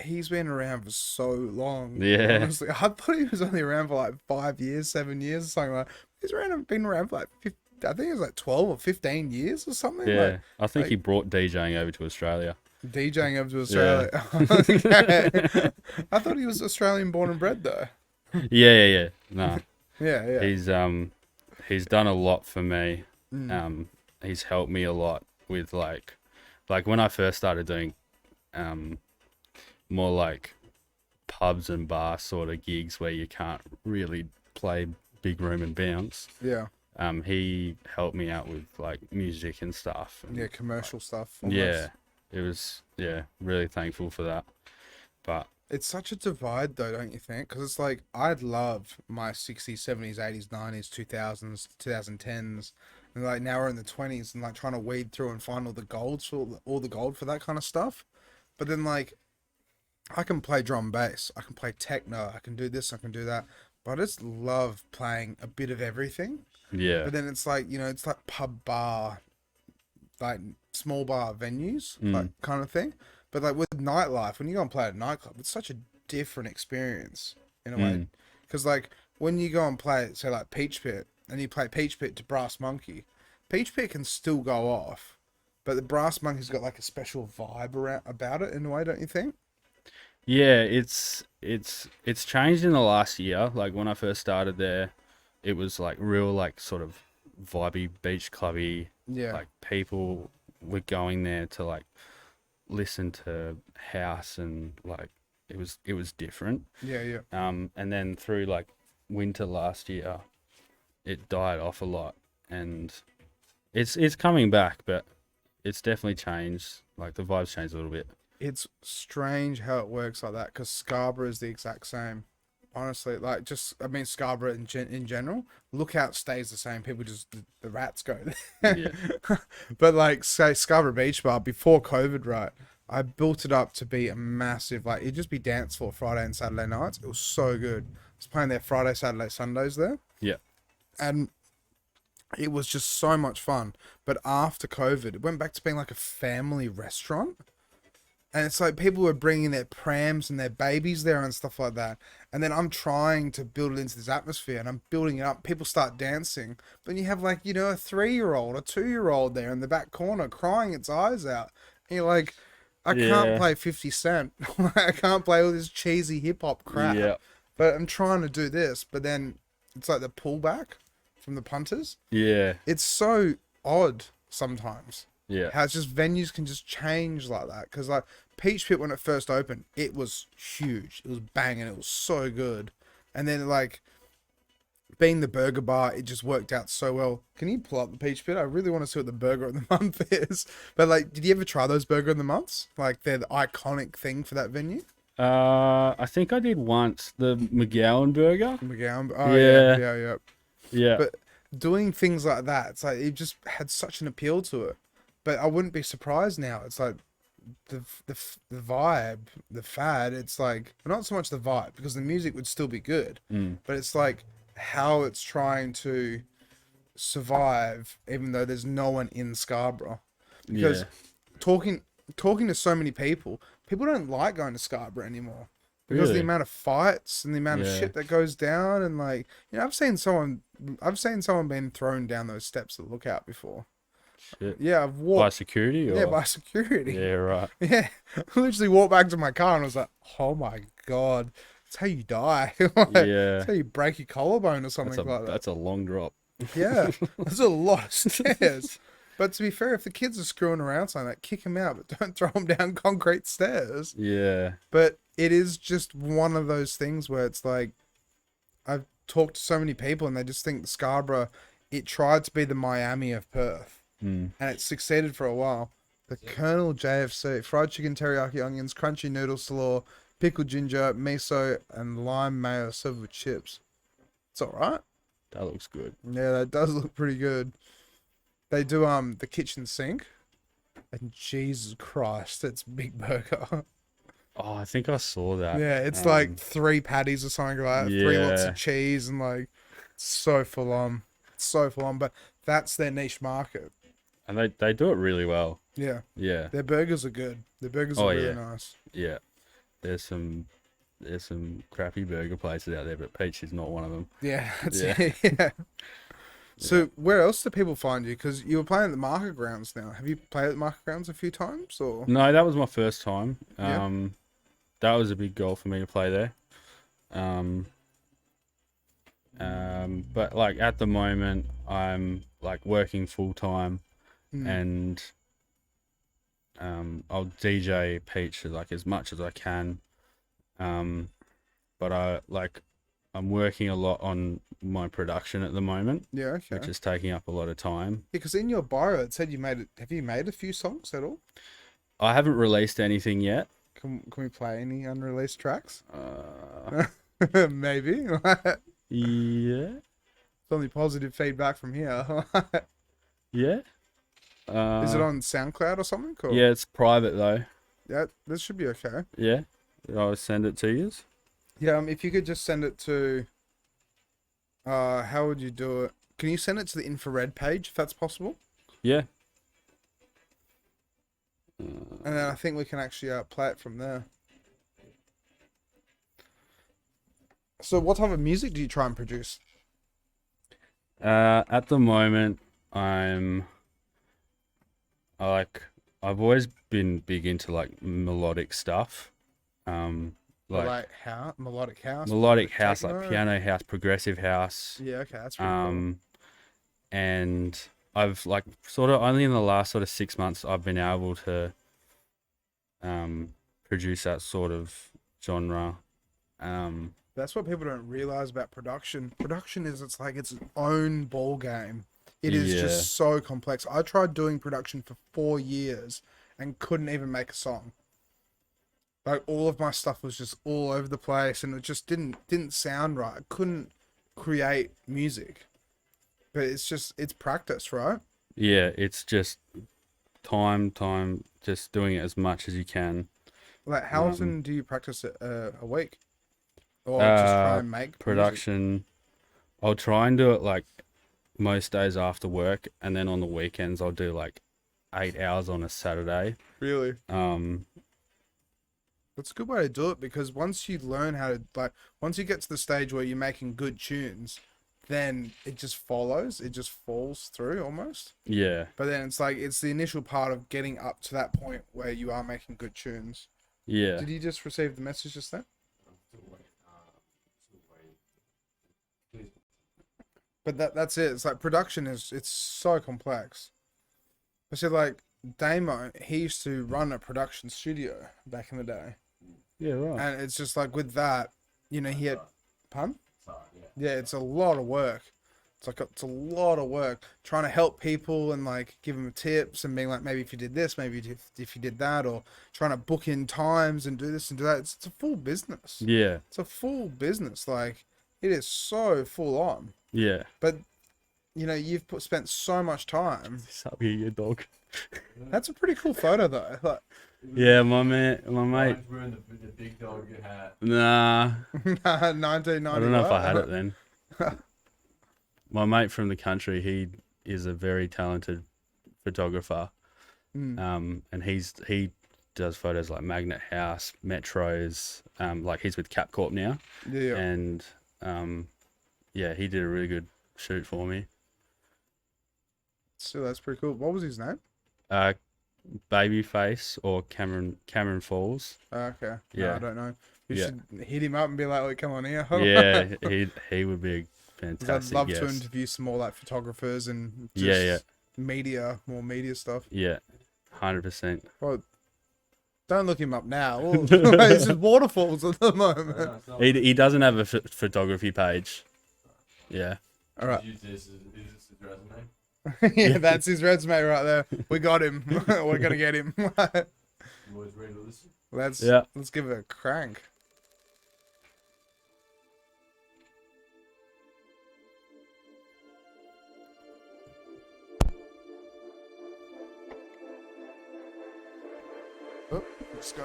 he's been around for so long. Yeah. Honestly, I thought he was only around for like 5 years, 7 years or something like. Been around for like 50, I think it was like 12 or 15 years or something. Yeah. Like, I think he brought DJing over to Australia. DJing over to Australia. Okay. I thought he was Australian born and bred though. Yeah. No. Yeah. He's done a lot for me. Mm. He's helped me a lot with like when I first started doing more like pubs and bar sort of gigs where you can't really play big room and bounce. Yeah. He helped me out with like music and stuff. And, Yeah, commercial stuff. Almost. yeah, it was really thankful for that. But It's such a divide though, don't you think? Because it's like, I'd love my 60s, 70s, 80s, 90s, 2000s, 2010s. And like now we're in the 20s and like trying to wade through and find all the golds for all the gold for that kind of stuff. But then like, I can play drum and bass, I can play techno, I can do this, I can do that. But I just love playing a bit of everything. yeah, But then it's like, it's like pub bar, like small bar venues, like kind of thing. But like with nightlife, when you go and play at a nightclub, it's such a different experience in a way. Because like when you go and play, say like Peach Pit, and you play Peach Pit to Brass Monkey, Peach Pit can still go off, but the Brass Monkey's got like a special vibe about it in a way, don't you think? yeah. It's changed in the last year. Like when I first started there, it was like real like sort of vibey beach clubby. Yeah. Like people were going there to like listen to house and like it was different. Yeah. And then through like winter last year, it died off a lot, and it's coming back, but it's definitely changed. Like the vibes changed a little bit. It's strange how it works like that, because Scarborough is the exact same. Honestly, like Scarborough in general, Lookout stays the same. People just, the rats go there. Yeah. But like, say Scarborough Beach Bar, before COVID, right, I built it up to be a massive, like, it'd just be dance floor Friday and Saturday nights. It was so good. I was playing there Friday, Saturday, Sundays there. Yeah. And it was just so much fun. But after COVID, it went back to being like a family restaurant. And it's like people were bringing their prams and their babies there and stuff like that. And then I'm trying to build it into this atmosphere and I'm building it up. People start dancing. But you have like, a 3-year-old, a 2-year-old there in the back corner crying its eyes out. And you're like, I can't play 50 Cent. I can't play all this cheesy hip hop crap. Yeah. But I'm trying to do this. But then it's like the pullback from the punters. Yeah. It's so odd sometimes. Yeah. How it's just venues can just change like that. Because like Peach Pit when it first opened, it was huge. It was banging. It was so good. And then like being the burger bar, it just worked out so well. Can you pull up the Peach Pit? I really want to see what the burger of the month is. But like, did you ever try those burger of the months? Like they're the iconic thing for that venue. I think I did once the McGowan burger. McGowan. Oh Yeah. yeah. Yeah. But doing things like that, it's like it just had such an appeal to it. But I wouldn't be surprised now. It's like the vibe, the fad. It's like not so much the vibe because the music would still be good, but it's like how it's trying to survive, even though there's no one in Scarborough. Because talking to so many people don't like going to Scarborough anymore. Because the amount of fights and the amount of shit that goes down, and like, you know, I've seen someone being thrown down those steps at Lookout before. Shit. Yeah, I've walked By security? Or? Yeah, by security. Yeah, right. Yeah, I literally walked back to my car and I was like, "Oh my god, that's how you die. Like, that's how you break your collarbone or something like that." That's a long drop. Yeah, that's a lot of stairs. But to be fair, if the kids are screwing around something like that, kick them out, but don't throw them down concrete stairs. Yeah. But it is just one of those things where it's like, I've talked to so many people and they just think Scarborough, it tried to be the Miami of Perth. And it succeeded for a while. The Colonel JFC, fried chicken, teriyaki onions, crunchy noodle slaw, pickled ginger, miso, and lime mayo served with chips. It's alright. That looks good. Yeah, that does look pretty good. They do the kitchen sink, and Jesus Christ, it's big burger. Oh, I think I saw that. Yeah, it's like 3 patties or something like that. 3 lots of cheese and like so full on. It's so full on, but that's their niche market. And they do it really well. Yeah. Yeah. Their burgers are good. Their burgers are really nice. Yeah. There's some crappy burger places out there, but Peach is not one of them. Yeah. Yeah. Yeah. So where else do people find you? Because you were playing at the Market Grounds now. Have you played at the Market Grounds a few times? Or No, that was my first time. Yeah. That was a big goal for me to play there. But like at the moment, I'm like working full time. And I'll DJ Peach like as much as I can, but I'm working a lot on my production at the moment, yeah, okay. which is taking up a lot of time. Because in your bio it said have you made a few songs at all? I haven't released anything yet. Can we play any unreleased tracks? Maybe. Yeah. It's only positive feedback from here. Yeah. Is it on SoundCloud or something? Or? Yeah, it's private though. Yeah, this should be okay. Yeah. I'll send it to you. Yeah, if you could just send it to, how would you do it? Can you send it to the Infra-Red page if that's possible? Yeah. And then I think we can actually play it from there. So what type of music do you try and produce? At the moment, I've always been big into like melodic stuff. Like how melodic house, techno? Like piano house, progressive house. Yeah, okay, that's really cool. And I've like sort of only in the last sort of 6 months I've been able to produce that sort of genre. That's what people don't realize about production. Production is it's like its own ball game. It is just so complex. I tried doing production for 4 years and couldn't even make a song. Like all of my stuff was just all over the place and it just didn't sound right. I couldn't create music. But it's practice, right? Yeah, it's just time, just doing it as much as you can. Like how often do you practice it a week? Or just try and make production music? I'll try and do it like most days after work, and then on the weekends I'll do like 8 hours on a Saturday. Really? That's a good way to do it because once you learn how to once you get to the stage where you're making good tunes, then it just follows. It just falls through almost. Yeah. But then it's like it's the initial part of getting up to that point where you are making good tunes. Yeah. Did you just receive the message just then? But that's it. It's like production it's so complex. I said like Damo, he used to run a production studio back in the day, Yeah, right. and it's just like with that, you know, he had pun. Sorry, yeah. Yeah, it's a lot of work. It's a lot of work trying to help people and like give them tips and being like, maybe if you did this, maybe if you did that, or trying to book in times and do this and do that. It's a full business. Yeah, It's a full business. Like it is so full on. yeah. But you know, spent so much time. Sup here, your dog. That's a pretty cool photo though. Like, Yeah, my mate. Mine's wearing the big dog hat. Nah, 1990. I don't know if I had it then. My mate from the country, he is a very talented photographer. Mm. And he does photos like Magnet House, Metros. Like he's with Capcorp now, Yeah. and yeah, he did a really good shoot for me. So that's pretty cool. What was his name? Babyface or Cameron Falls. Okay. No, Yeah. I don't know. You Yeah. should hit him up and be like, come on here. Yeah, he would be a 'Cause I'd fantastic love to guest. interview some more like photographers and just Yeah, more media stuff. yeah, 100%. Well, don't look him up now. It's just waterfalls at the moment. He doesn't have a photography page. Yeah. All right. Is this his resume? Yeah, that's his resume right there. We got him. We're gonna get him. You always ready to listen? Let's give it a crank. Oh, let's go.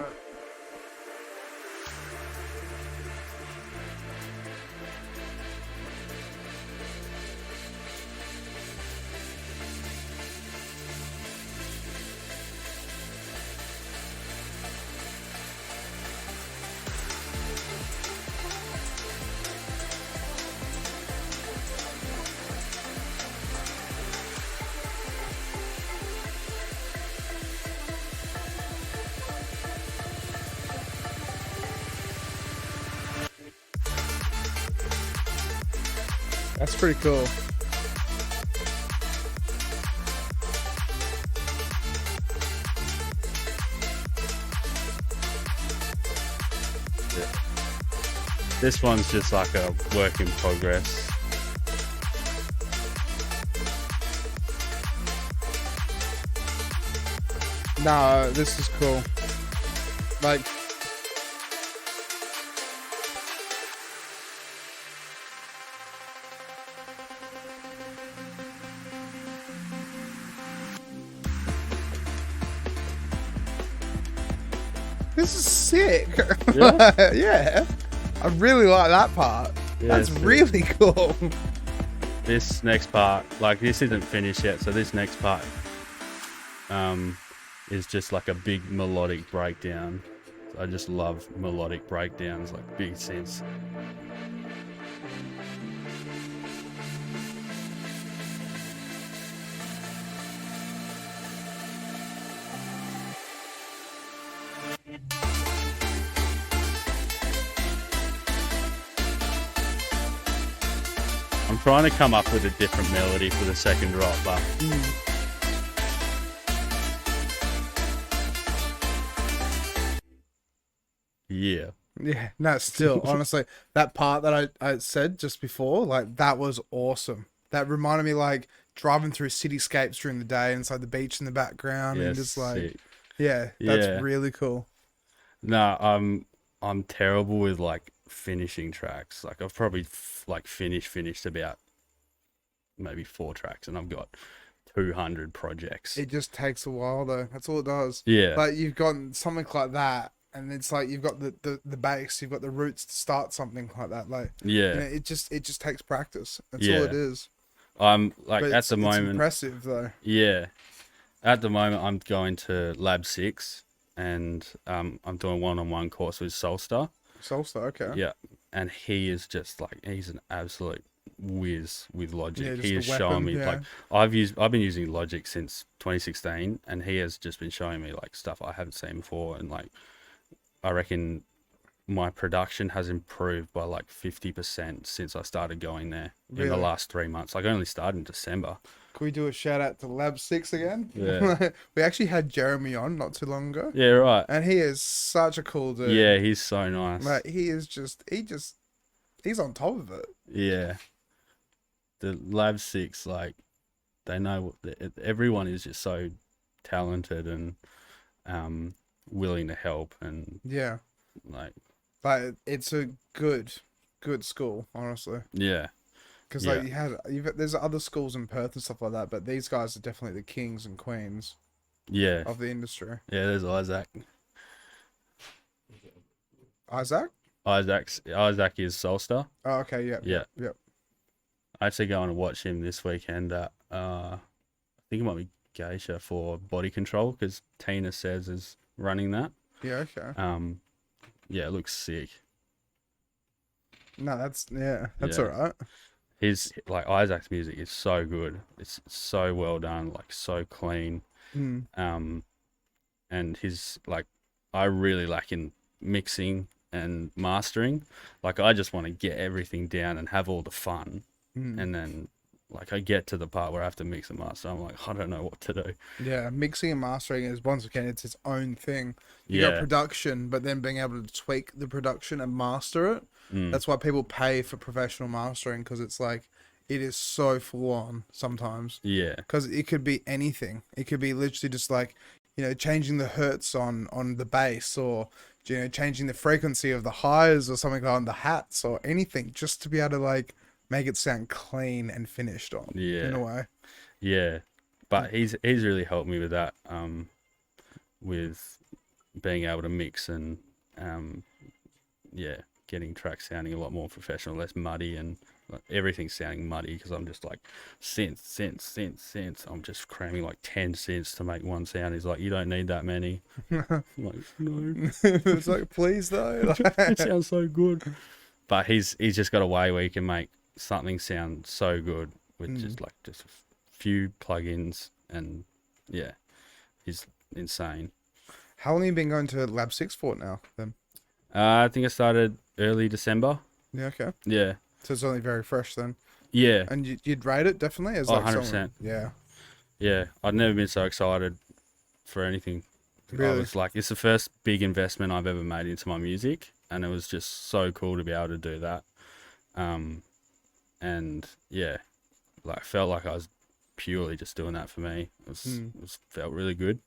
That's pretty cool. This one's just like a work in progress. No, this is cool. Like, this is sick. Yeah? Yeah. I really like that part. Yeah, That's it's sick. really cool. This next part, like this isn't finished yet, so this next part is just like a big melodic breakdown. I just love melodic breakdowns, like big sense. I'm trying to come up with a different melody for the second drop, but yeah. Yeah, no, still, honestly, that part that I said just before, like, that was awesome. That reminded me, like, driving through cityscapes during the day and it's like the beach in the background and Yes, just like, sick. yeah, that's Yeah. really cool. No, I'm terrible with like finishing tracks. Like I've probably finished about maybe 4 tracks, and I've got 200 projects. It just takes a while though. That's all it does. Yeah, But you've got something like that, and it's like you've got the base, you've got the roots to start something like that. Like, yeah. you know, it just takes practice. That's Yeah. all it is. I'm like But at the it's moment. impressive though. Yeah, at the moment I'm going to Lab 6, and I'm doing one-on-one course with Solstar. Solstar, okay. Yeah, and he is just like he's an absolute whiz with Logic. Yeah, He just is a showing weapon, me yeah. like I've been using Logic since 2016, and he has just been showing me like stuff I haven't seen before, and like I reckon my production has improved by like 50% since I started going there in the Really? last 3 months. Like I only started in December. Can we do a shout out to Lab 6 again? Yeah. We actually had Jaimie on not too long ago. Yeah, right. And he is such a cool dude. Yeah, he's so nice. Like, he's on top of it. Yeah. The Lab 6, like, they know everyone is just so talented and willing to help, and Yeah. like, It's a good school, honestly. yeah. Because Yeah. like there's other schools in Perth and stuff like that, but these guys are definitely the kings and queens Yeah. of the industry. Yeah, there's Isaac. Isaac? Isaac is Solstar. Oh, okay, yep. Yeah. Yep. I actually going to watch him this weekend at I think it might be Geisha for Body Control, because Tina says is running that. Yeah, okay. Yeah, it looks sick. No, that's Yeah. alright. His like Isaac's music is so good. It's so well done, like so clean. Mm. And his like, I really like in mixing and mastering. Like I just want to get everything down and have all the fun. And then like I get to the part where I have to mix and master, I'm like, I don't know what to do. Yeah, mixing and mastering is once again it's its own thing. You Yeah. got production, but then being able to tweak the production and master it. That's why people pay for professional mastering, because it's like it is so full on sometimes. Yeah. Because it could be anything. It could be literally just like, changing the hertz on the bass, or changing the frequency of the highs or something on the hats, or anything, just to be able to like make it sound clean and finished on. Yeah. In a way. Yeah. But he's really helped me with that, with being able to mix and yeah, getting tracks sounding a lot more professional, less muddy, and like, everything's sounding muddy because I'm just like synth. I'm just cramming like 10 synths to make one sound. He's like, you don't need that many. I'm like, no. It's like, please though. It sounds so good. But he's just got a way where he can make something sound so good with just a few plugins, and yeah, he's insane. How long have you been going to Lab 6 for now then? I think I started early December. Yeah, okay. Yeah. So it's only very fresh then. Yeah. And you'd rate it definitely as Oh, like 100%. Yeah. Yeah. I'd never been so excited for anything. I Really? was like, it's the first big investment I've ever made into my music, and it was just so cool to be able to do that. And yeah, like felt like I was purely just doing that for me. It felt really good.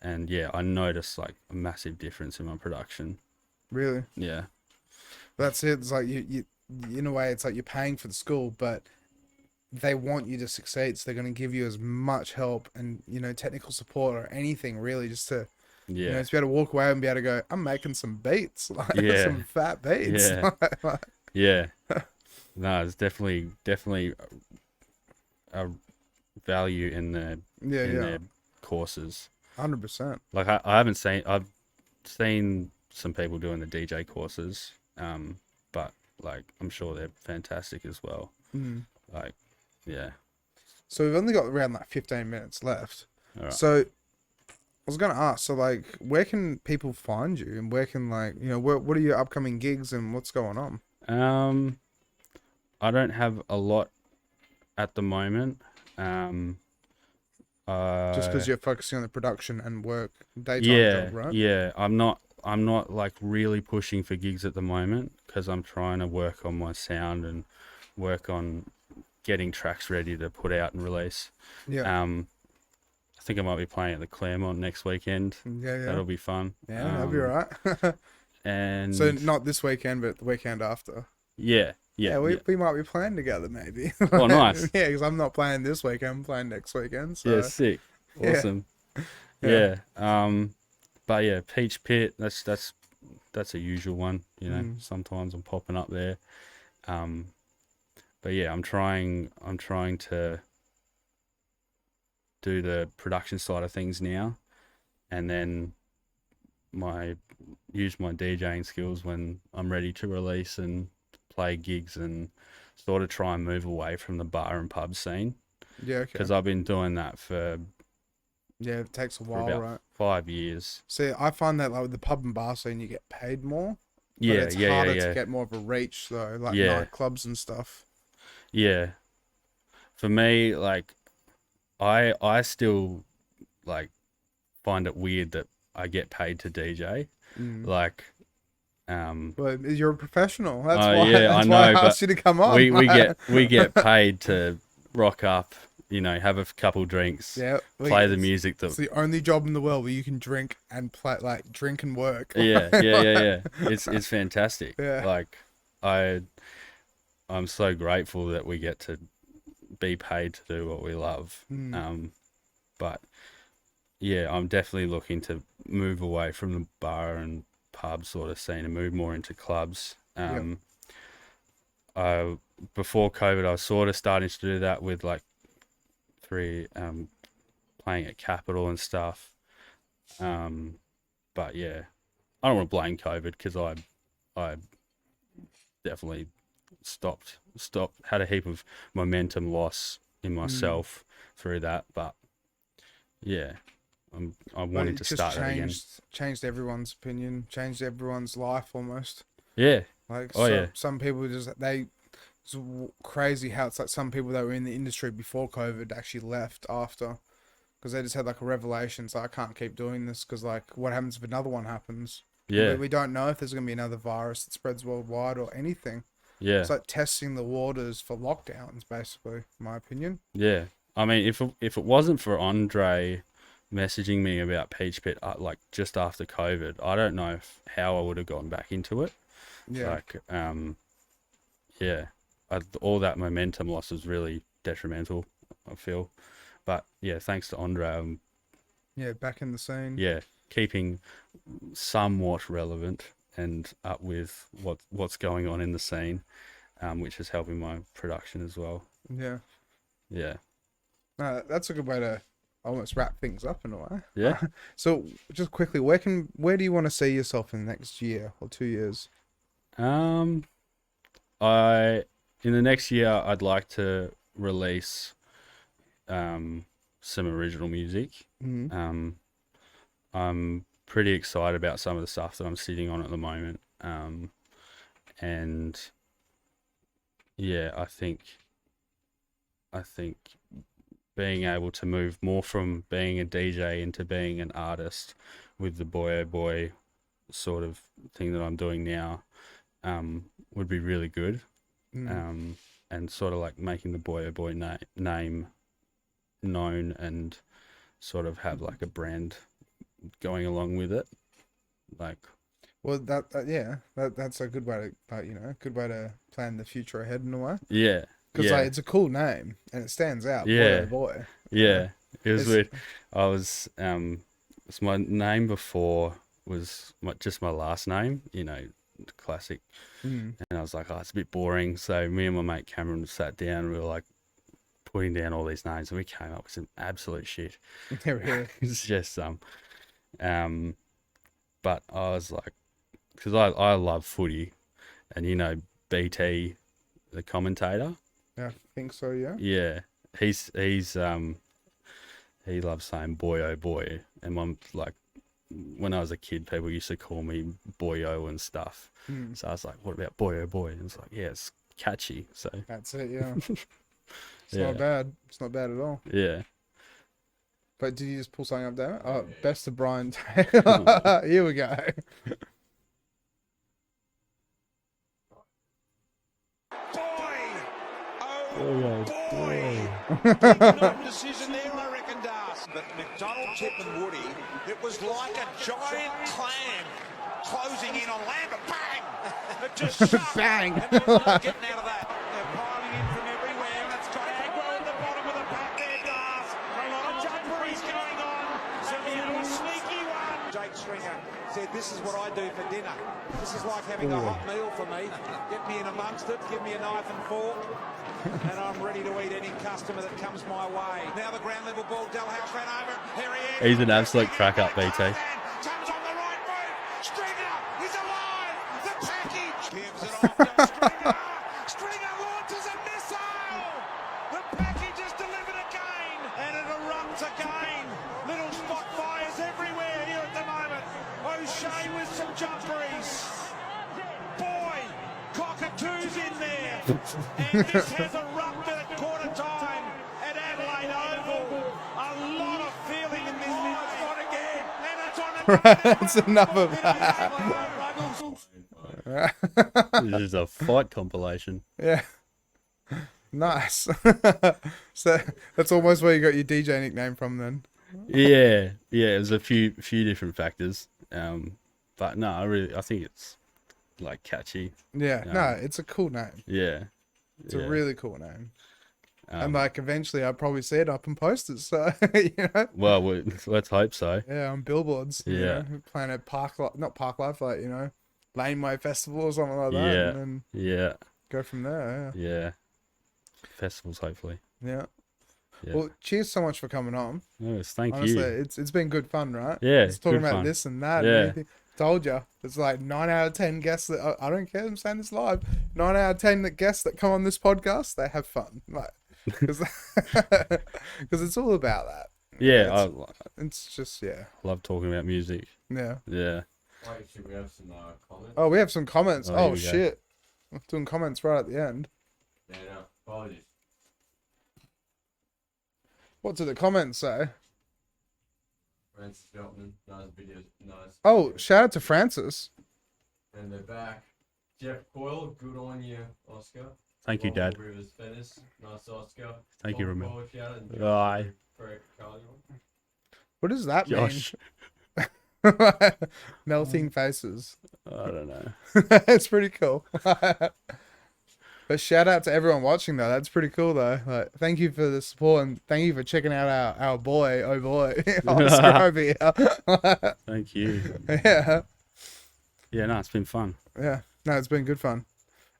And yeah, I noticed like a massive difference in my production. Really? Yeah. That's it. It's like you in a way, it's like you're paying for the school, but they want you to succeed, so they're going to give you as much help and technical support or anything really, just to Yeah. to be able to walk away and be able to go, I'm making some beats, like Yeah. some fat beats. Yeah. Yeah. No, it's definitely a value in their courses. 100%. Like I've seen some people doing the DJ courses, but like I'm sure they're fantastic as well. Like, yeah. So we've only got around like 15 minutes left. All right. So I was going to ask, so like, where can people find you, and where can like, what are your upcoming gigs and what's going on? I don't have a lot at the moment. Just because you're focusing on the production and work, daytime job, right? Yeah. I'm not like really pushing for gigs at the moment, because I'm trying to work on my sound and work on getting tracks ready to put out and release. Yeah. I think I might be playing at the Claremont next weekend. Yeah. That'll be fun. Yeah, that'll be alright. And So not this weekend, but the weekend after. yeah. We might be playing together maybe. Oh, nice. Yeah, because I'm not playing this weekend. I'm playing next weekend. So. Yeah, sick. Yeah. Awesome. Yeah. Yeah. But yeah, Peach Pit, that's a usual one, Sometimes I'm popping up there. But yeah, I'm trying to do the production side of things now, and then use my DJing skills when I'm ready to release and play gigs, and sort of try and move away from the bar and pub scene. Yeah, okay. Because I've been doing that for it takes a while, about right? 5 years. See, I find that like with the pub and bar scene, you get paid more, But Yeah, it's yeah, harder yeah, to yeah. get more of a reach though, like Yeah. nightclubs and stuff. Yeah. For me, like, I still like find it weird that I get paid to DJ. Mm. Like, But you're a professional. That's why. yeah, I That's why I know, asked but you to come on. we get paid to rock up, you know, have a couple drinks, Yeah, play the music It's that. the only job in the world where you can drink and play, like drink and work. Yeah, yeah, yeah, yeah. It's fantastic. Yeah. Like, I'm so grateful that we get to be paid to do what we love. But yeah, I'm definitely looking to move away from the bar and pub sort of scene and move more into clubs. Before COVID, I was sort of starting to do that with like playing at Capital and stuff. But yeah, I don't want to blame COVID because I definitely stopped, had a heap of momentum loss in myself through that. But yeah, I'm wanting it to just start that again. changed everyone's opinion, changed everyone's life almost. Yeah. Like yeah. some people it's crazy how it's like some people that were in the industry before COVID actually left after because they just had like a revelation. So I can't keep doing this because like what happens if another one happens? Yeah. We don't know if there's gonna be another virus that spreads worldwide or anything. Yeah. It's like testing the waters for lockdowns, basically, in my opinion. Yeah. I mean, if it wasn't for Andre messaging me about Peach Pit like just after COVID, I don't know how I would have gone back into it. Yeah. Like, yeah, all that momentum loss was really detrimental, I feel. But yeah, thanks to Andre, Yeah, back in the scene. yeah, keeping somewhat relevant and up with what's going on in the scene, which is helping my production as well. Yeah. Yeah. That's a good way to almost wrap things up in a way. Yeah. So just quickly, where do you want to see yourself in the next year or 2 years? In the next year, I'd like to release some original music. I'm pretty excited about some of the stuff that I'm sitting on at the moment. And yeah, I think being able to move more from being a DJ into being an artist with the BOYOBOY sort of thing that I'm doing now would be really good. And sort of like making the BOYOBOY name known and sort of have like a brand going along with it. Like, well, that's a good way to good way to plan the future ahead in a way. Yeah. Because yeah. like it's a cool name and it stands out. Yeah. Boy. Yeah. It was weird. I was so my name before was just my last name, you know, classic. And I was like, oh, it's a bit boring. So me and my mate Cameron sat down and we were like putting down all these names and we came up with some absolute shit. Really? It's just but I was like, because I love footy, and you know BT, the commentator. Yeah, I think so. Yeah. Yeah, he's he loves saying BOYOBOY, and I'm like, when I was a kid, people used to call me Boyo and stuff. So I was like, what about BOYOBOY? And it's like, yeah, it's catchy. So That's it. Yeah. It's Yeah. not bad. It's not bad at all. yeah. But did you just pull something up there? Oh, best of Brian Taylor. Here we go. Decision there, I reckon, Das. But McDonald, Tip and Woody, it was like a giant clam closing in on land, but bang! It just shut. Bang! And there's no getting out of that. They're piling in from everywhere, and it's got aggro at the bottom of the pack there, Das. A lot of jumperies going on. Some little sneaky one. Jake Stringer said, this is what I do for dinner. This is like having a hot meal for me. Get me in amongst it, give me a knife and fork. And I'm ready to eat any customer that comes my way. Now the ground level ball, Delhouse ran over. Here he is. He's an absolute crack up, BT. Comes on the right move. Stringer is alive. The package gives it off to Stringer. Stringer launches a missile. The package is delivered again, and it erupts again. Little spot fires everywhere here at the moment. O'Shea with some jumperies. And this has erupted at quarter time at Adelaide Oval. A lot of feeling in this one again. And it's on That's enough of that. This is a fight compilation. Yeah. Nice. So that's almost where you got your DJ nickname from then. Yeah, it was a few different factors. But no, I think it's like catchy. Yeah. No, it's a cool name. Yeah. It's a really cool name. And Um, like eventually I'll probably see it up in posters. So, you know. well, let's hope so. Yeah, on billboards. Yeah. You know, playing at not Park Life, like, you know, Laneway Festival or something like that. Yeah. And then Yeah. go from there. Yeah. Festivals, hopefully. Yeah. Yeah. Well, cheers so much for coming on. Yes, thank Honestly, you. it's been good fun, right? Yeah, It's talking good about fun. this and that. Yeah. And everything. Told you. It's like 9 out of 10 guests that I don't care. I'm saying this live. 9 out of 10 that guests that come on this podcast, they have fun. Like, because it's all about that. Yeah, It's just I love talking about music. yeah. Yeah. Wait, should we have some comments? Oh, we have some comments. Oh, here Oh, we go. shit. I'm doing comments right at the end. Yeah, no, apologies. What do the comments say? Francis Beltman, nice videos, nice. Oh, shout out to Francis. And they're back. Jeff Coyle, good on you, Oscar. Thank you, Dad. Rivers Venice, nice Oscar. Thank you, Tom Ramon. Coyle, shout out, and Aye. Craig Carlion. What does that Josh. mean? Melting faces. I don't know. It's pretty cool. But shout out to everyone watching though. That's pretty cool though. Like, thank you for the support and thank you for checking out our boy, oh boy, Oscar over here. Thank you. Yeah. Yeah, no, it's been fun. Yeah. No, it's been good fun.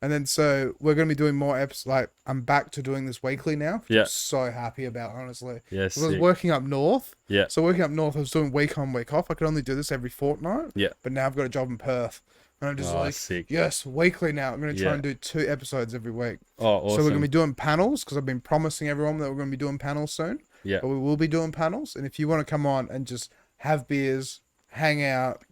And then so we're gonna be doing more episodes. Like I'm back to doing this weekly now. Which Yeah. I'm so happy about, honestly. Yes. 'Cause I was working up north. Yeah. So working up north, I was doing week on, week off. I could only do this every fortnight. Yeah. But now I've got a job in Perth. And I'm just Oh, like, sick. yes, weekly now. I'm going to try Yeah. and do 2 episodes every week. Oh, awesome. So we're going to be doing panels because I've been promising everyone that we're going to be doing panels soon. Yeah. But we will be doing panels. And if you want to come on and just have beers, hang out,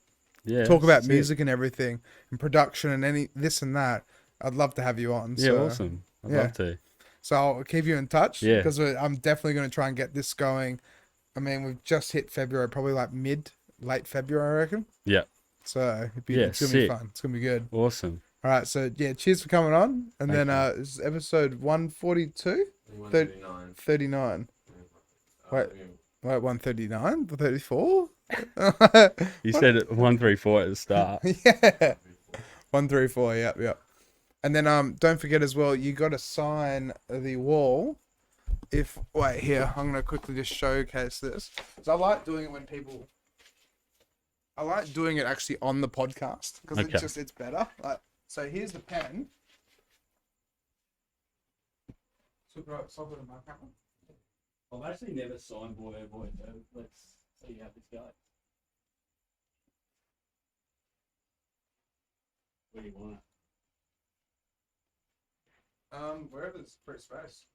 Yeah. talk about sick. music and everything, and production and any this and that, I'd love to have you on. Yeah, So, awesome. I'd yeah. love to. So I'll keep you in touch. Yeah. Because I'm definitely going to try and get this going. I mean, we've just hit February, probably like late February, I reckon. Yeah. So it's Yeah, going to be sick. fun. It's going to be good. Awesome. All right. So, yeah, cheers for coming on. And Thank then this is episode 142? 139. 39. Wait. Wait, 139? 34? You said 134 at the start. Yeah. 134. Yep. And then don't forget as well, you got to sign the wall. Wait, here, I'm going to quickly just showcase this. So I like doing it when people... I like doing it actually on the podcast because Okay. it's better. Like, so here's the pen. I've actually never signed BOYOBOY, so let's see how this goes. Where do you want it? Wherever there's free space.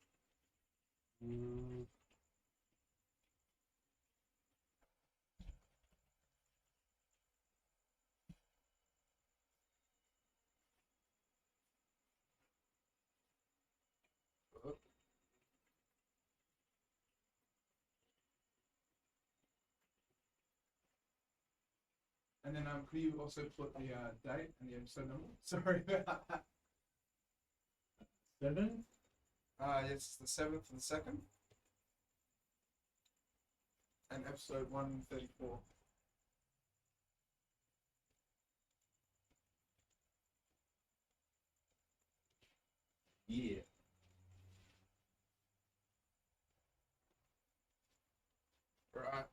And then could you also put the date and the episode number? Sorry about that. 7? Yes, the 7th of the 2nd. And episode 134. Yeah. Right.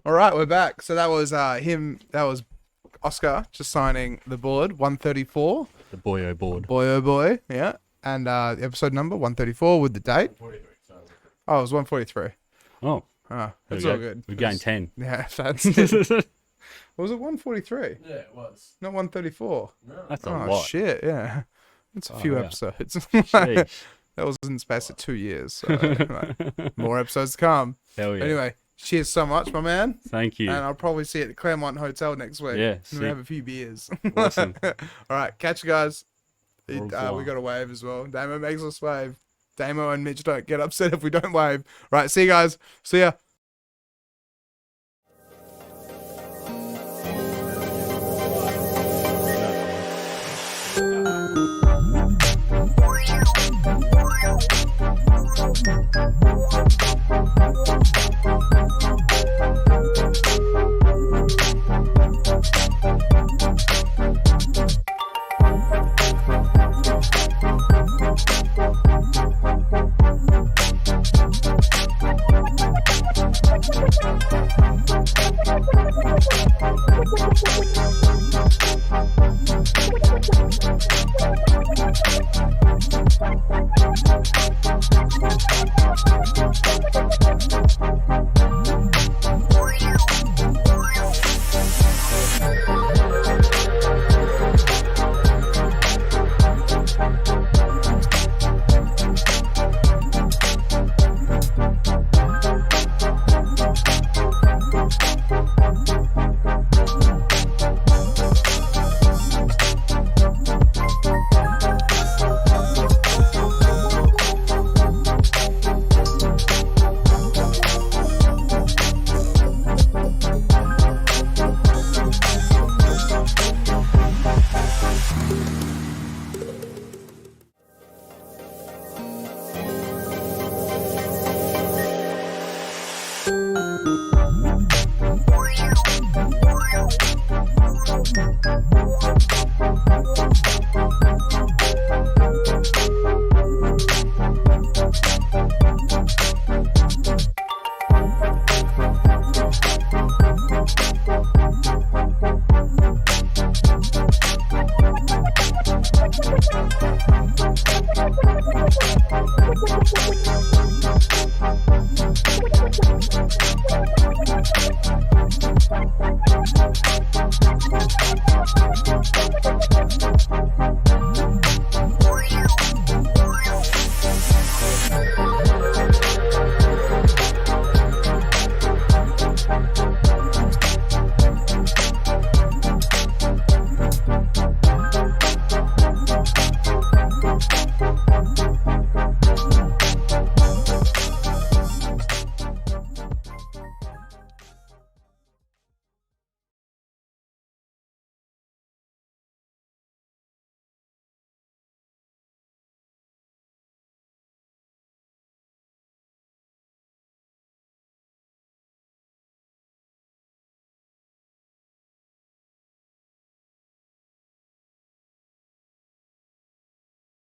All right, we're back. So that was him. That was Oscar just signing the board 134. The BOYO board. Boy, oh boy, yeah. And the episode number 134 with the date. 43, sorry. Oh, it was 143. Oh, Ah, there that's we all go. good. We've gained 10. Yeah, that's it. Was it 143? Yeah, it was. Not 134. No. That's a Oh lot. shit! Yeah, it's a Oh, few yeah. episodes. Sheesh. That was in the space of 2 years. So, like, more episodes to come. Hell yeah. Anyway, cheers so much, my man. Thank you. And I'll probably see you at the Claremont Hotel next week. Yeah, And we sick. have a few beers. Awesome. All right, catch you guys. Au We revoir. got a wave as well. Damo makes us wave. Damo and Mitch don't get upset if we don't wave. Right, see you guys. See ya.